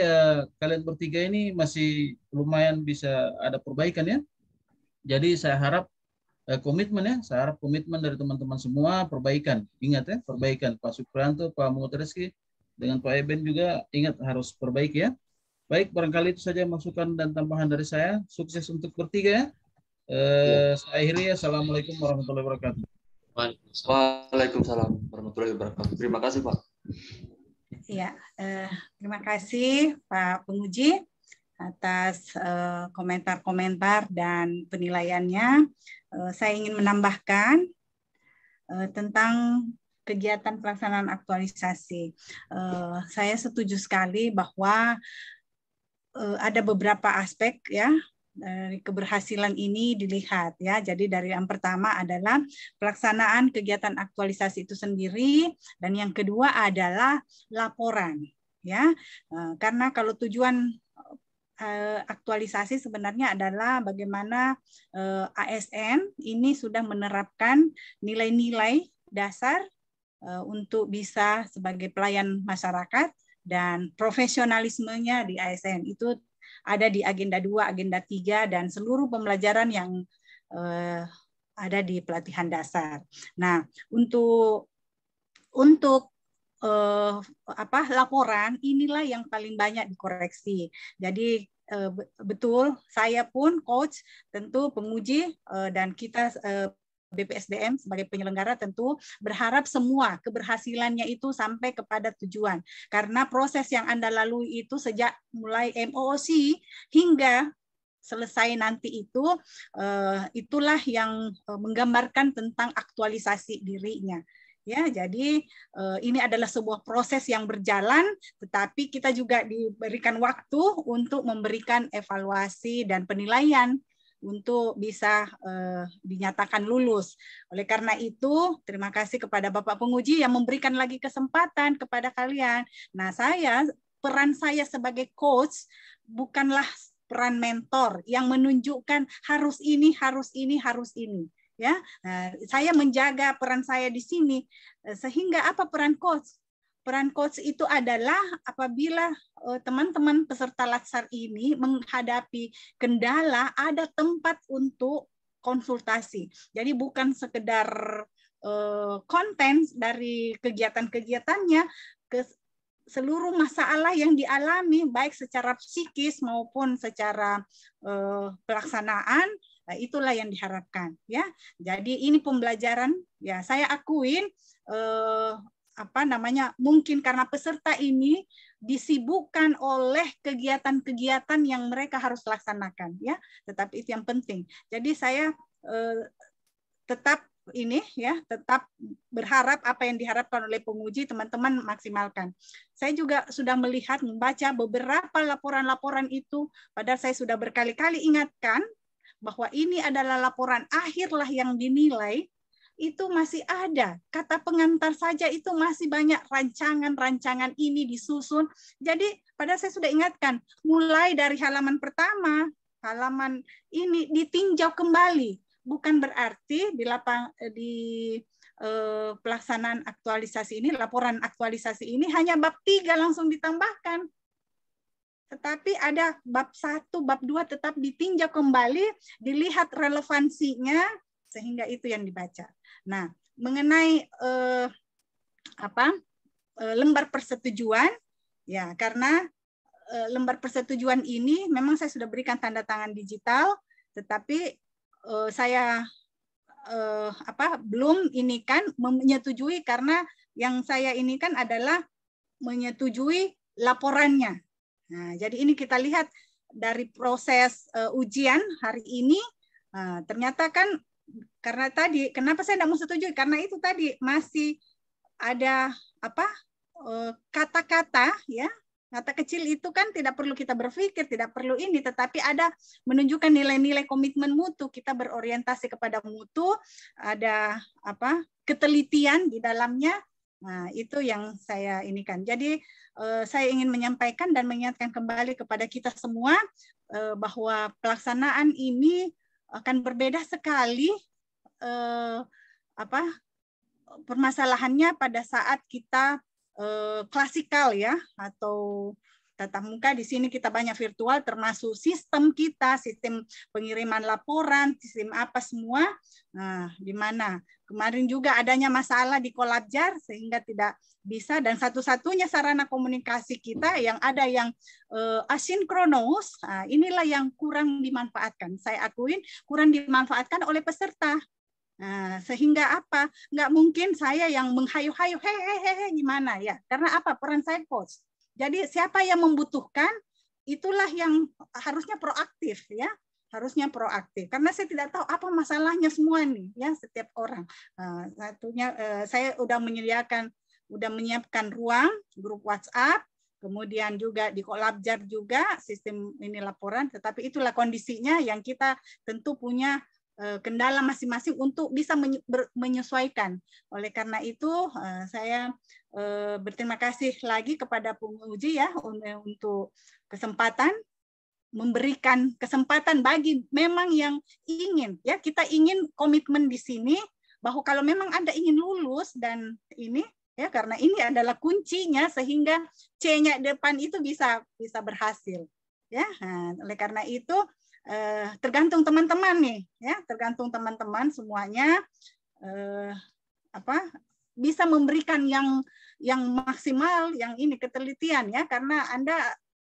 kalian bertiga ini masih lumayan bisa ada perbaikan ya. Jadi saya harap komitmen ya, saya harap komitmen dari teman-teman semua perbaikan. Ingat ya, perbaikan. Pak Suprianto, Pak Muhammad Rizky, dengan Pak Eben juga ingat harus perbaiki ya. Baik, barangkali itu saja masukan dan tambahan dari saya. Sukses untuk bertiga ya. Saya akhiri, assalamualaikum warahmatullahi wabarakatuh. Waalaikumsalam warahmatullahi wabarakatuh. Terima kasih Pak. Ya, terima kasih Pak Penguji atas komentar-komentar dan penilaiannya. Saya ingin menambahkan tentang kegiatan pelaksanaan aktualisasi. Saya setuju sekali bahwa ada beberapa aspek ya dari keberhasilan ini dilihat ya. Jadi dari yang pertama adalah pelaksanaan kegiatan aktualisasi itu sendiri, dan yang kedua adalah laporan ya. Karena kalau tujuan aktualisasi sebenarnya adalah bagaimana ASN ini sudah menerapkan nilai-nilai dasar untuk bisa sebagai pelayan masyarakat, dan profesionalismenya di ASN itu ada di agenda 2, agenda 3, dan seluruh pembelajaran yang ada di pelatihan dasar. Nah, untuk laporan inilah yang paling banyak dikoreksi. Jadi betul, saya pun coach, tentu penguji dan kita BPSDM sebagai penyelenggara tentu berharap semua keberhasilannya itu sampai kepada tujuan. Karena proses yang Anda lalui itu sejak mulai MOOC hingga selesai nanti itu, itulah yang menggambarkan tentang aktualisasi dirinya. Ya, jadi ini adalah sebuah proses yang berjalan, tetapi kita juga diberikan waktu untuk memberikan evaluasi dan penilaian untuk bisa dinyatakan lulus. Oleh karena itu, terima kasih kepada Bapak penguji yang memberikan lagi kesempatan kepada kalian. Nah, peran saya sebagai coach bukanlah peran mentor yang menunjukkan harus ini, harus ini, harus ini. Ya, nah, saya menjaga peran saya di sini. Sehingga apa peran coach? Peran coach itu adalah apabila teman-teman peserta latsar ini menghadapi kendala, ada tempat untuk konsultasi. Jadi bukan sekedar konten dari kegiatan-kegiatannya, seluruh masalah yang dialami baik secara psikis maupun secara pelaksanaan, itulah yang diharapkan, ya. Jadi ini pembelajaran, ya, saya akuin mungkin karena peserta ini disibukkan oleh kegiatan-kegiatan yang mereka harus laksanakan, ya. Tetapi itu yang penting. Jadi saya tetap berharap apa yang diharapkan oleh penguji teman-teman maksimalkan. Saya juga sudah membaca beberapa laporan-laporan itu, padahal saya sudah berkali-kali ingatkan bahwa ini adalah laporan akhirlah yang dinilai, itu masih ada. Kata pengantar saja itu masih banyak rancangan-rancangan ini disusun. Jadi padahal saya sudah ingatkan, mulai dari halaman pertama, halaman ini ditinjau kembali. Bukan berarti di pelaksanaan aktualisasi ini, laporan aktualisasi ini hanya bab 3 langsung ditambahkan. Tetapi ada bab 1, bab 2 tetap ditinjau kembali, dilihat relevansinya, sehingga itu yang dibaca. Nah, mengenai lembar persetujuan, ya, karena lembar persetujuan ini memang saya sudah berikan tanda tangan digital, tetapi saya belum menyetujui, karena yang saya inikan adalah menyetujui laporannya. Nah, jadi ini kita lihat dari proses ujian hari ini, ternyata kan karena tadi, kenapa saya tidak mau setuju? Karena itu tadi masih ada kata-kata, ya, kata kecil itu kan tidak perlu kita berpikir, tidak perlu ini, tetapi ada menunjukkan nilai-nilai komitmen mutu, kita berorientasi kepada mutu, ada ketelitian di dalamnya. Nah, itu yang saya inikan. Jadi saya ingin menyampaikan dan mengingatkan kembali kepada kita semua bahwa pelaksanaan ini akan berbeda sekali permasalahannya pada saat kita klasikal, ya, atau tatap muka. Di sini kita banyak virtual, termasuk sistem kita, sistem pengiriman laporan, sistem apa semua. Nah, di mana kemarin juga adanya masalah di Kolabjar sehingga tidak bisa, dan satu-satunya sarana komunikasi kita yang ada yang asinkronus, inilah yang kurang dimanfaatkan. Saya akuin kurang dimanfaatkan oleh peserta. Nah, sehingga apa? Nggak mungkin saya yang menghayu-hayu, hehehe, gimana ya? Karena apa? Peran saya coach. Jadi siapa yang membutuhkan, itulah yang harusnya proaktif, ya. Harusnya proaktif. Karena saya tidak tahu apa masalahnya semua nih, ya, setiap orang. Saya udah menyiapkan ruang grup WhatsApp, kemudian juga di Kolabjar juga sistem ini laporan. Tetapi itulah kondisinya yang kita tentu punya kendala masing-masing untuk bisa menyesuaikan. Oleh karena itu saya berterima kasih lagi kepada penguji, ya, untuk kesempatan, memberikan kesempatan bagi memang yang ingin, ya, kita ingin komitmen di sini bahwa kalau memang Anda ingin lulus dan ini, ya, karena ini adalah kuncinya sehingga C-nya depan itu bisa berhasil, ya. Nah, oleh karena itu tergantung teman-teman nih, ya, tergantung teman-teman semuanya bisa memberikan yang maksimal, yang ini ketelitian, ya, karena Anda,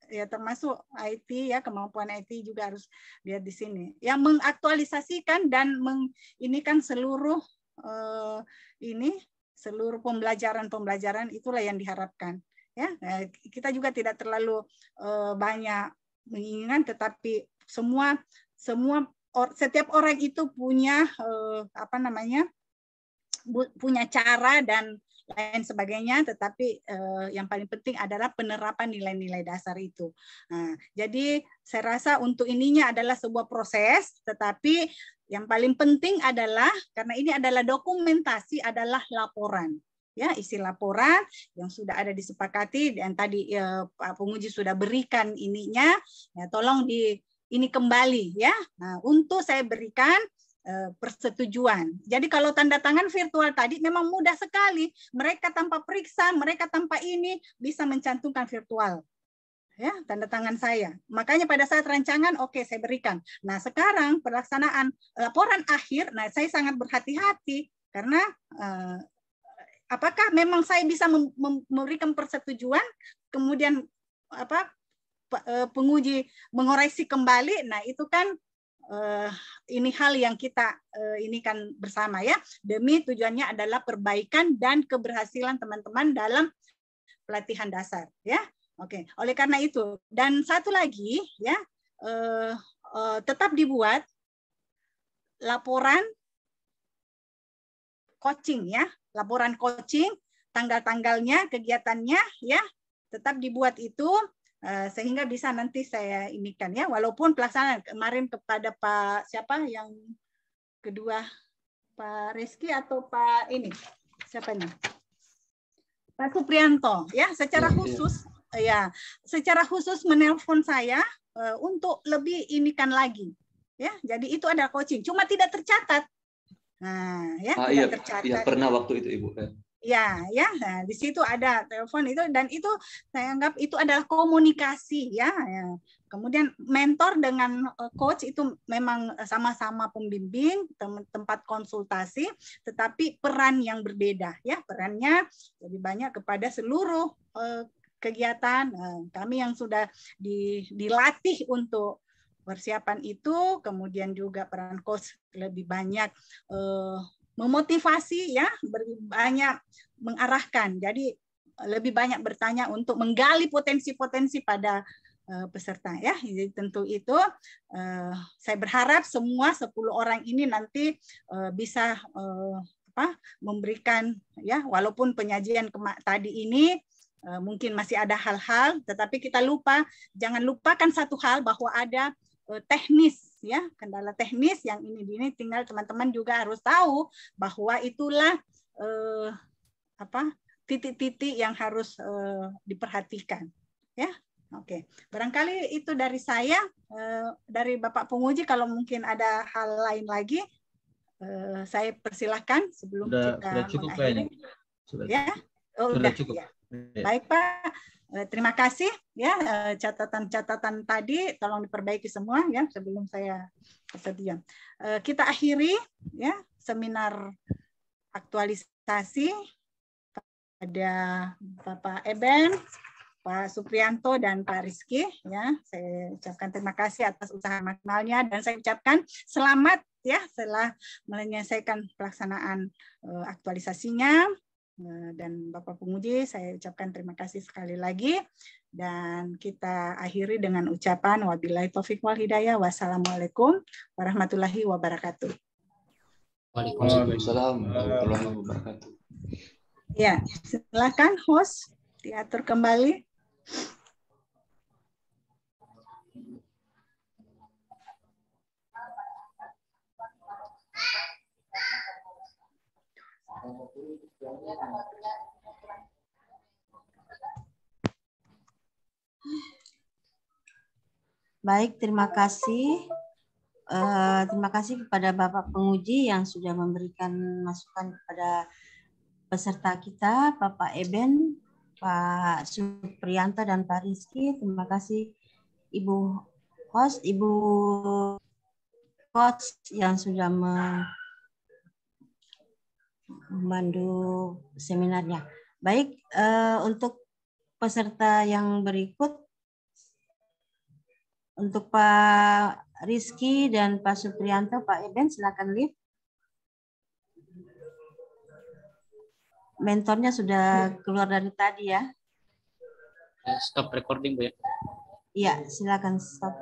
ya, termasuk IT, ya, kemampuan IT juga harus lihat di sini, yang mengaktualisasikan dan menginikan seluruh seluruh pembelajaran itulah yang diharapkan, ya. Kita juga tidak terlalu banyak menginginkan, tetapi setiap orang itu punya punya cara dan lain sebagainya, tetapi yang paling penting adalah penerapan nilai-nilai dasar itu. Nah, jadi saya rasa untuk ininya adalah sebuah proses, tetapi yang paling penting adalah karena ini adalah dokumentasi, adalah laporan. Ya, isi laporan yang sudah ada disepakati dan tadi Pak Penguji sudah berikan ininya, ya tolong ini kembali ya. Nah, untuk saya berikan persetujuan. Jadi kalau tanda tangan virtual tadi memang mudah sekali. Mereka tanpa periksa, mereka tanpa ini bisa mencantumkan virtual. Ya, tanda tangan saya. Makanya pada saat rancangan oke, saya berikan. Nah, sekarang pelaksanaan laporan akhir, nah saya sangat berhati-hati karena apakah memang saya bisa memberikan persetujuan, kemudian penguji mengoreksi kembali. Nah, itu kan ini hal yang kita ini kan bersama ya, demi tujuannya adalah perbaikan dan keberhasilan teman-teman dalam pelatihan dasar ya. Oke, oleh karena itu dan satu lagi ya, tetap dibuat laporan coaching ya, laporan coaching, tanggal-tanggalnya, kegiatannya ya, tetap dibuat itu sehingga bisa nanti saya inikan ya, walaupun pelaksanaan kemarin kepada Pak siapa yang kedua, Pak Rizky atau Pak ini siapa nih, Pak Suprianto ya, secara khusus ya, secara khusus menelpon saya untuk lebih inikan lagi ya, jadi itu ada coaching, cuma tidak tercatat. Nah ya, tidak tercatat. Iya pernah waktu itu Ibu. Ya, ya. Nah, di situ ada telepon itu dan itu saya anggap itu adalah komunikasi ya. Kemudian mentor dengan coach itu memang sama-sama pembimbing, tempat konsultasi, tetapi peran yang berbeda ya. Perannya lebih banyak kepada seluruh kegiatan. Kami yang sudah dilatih untuk persiapan itu, kemudian juga peran coach lebih banyak memotivasi ya, banyak mengarahkan. Jadi lebih banyak bertanya untuk menggali potensi-potensi pada peserta ya. Jadi tentu itu saya berharap semua 10 orang ini nanti bisa memberikan ya, walaupun penyajian tadi ini mungkin masih ada hal-hal, tetapi kita jangan lupakan satu hal bahwa ada teknis ya, kendala teknis yang ini tinggal teman-teman juga harus tahu bahwa itulah titik-titik yang harus diperhatikan ya. Oke, barangkali itu dari saya, dari Bapak Penguji. Kalau mungkin ada hal lain lagi saya persilahkan sebelum kita sudah cukup mengakhiri. Sudah. Ya, sudah cukup. Ya. Baik Pak, terima kasih ya, catatan-catatan tadi tolong diperbaiki semua ya sebelum saya bersedia. Kita akhiri ya seminar aktualisasi pada Bapak Eben, Pak Suprianto dan Pak Rizky ya. Saya ucapkan terima kasih atas usaha maksimalnya dan saya ucapkan selamat ya setelah menyelesaikan pelaksanaan aktualisasinya. Dan Bapak Penguji, saya ucapkan terima kasih sekali lagi dan kita akhiri dengan ucapan wabillahi taufiq wal hidayah, wassalamualaikum warahmatullahi wabarakatuh. Waalaikumsalam warahmatullahi wabarakatuh. Ya, silakan host diatur kembali. Baik, terima kasih. Terima kasih kepada Bapak Penguji yang sudah memberikan masukan kepada peserta kita, Bapak Eben, Pak Suprianto, dan Pak Rizky. Terima kasih Ibu host, Ibu coach yang sudah memandu seminarnya. Baik, untuk peserta yang berikut, untuk Pak Rizky dan Pak Suprianto, Pak Eben, silakan live. Mentornya sudah keluar dari tadi ya. Stop recording Bu ya. Iya, silakan stop.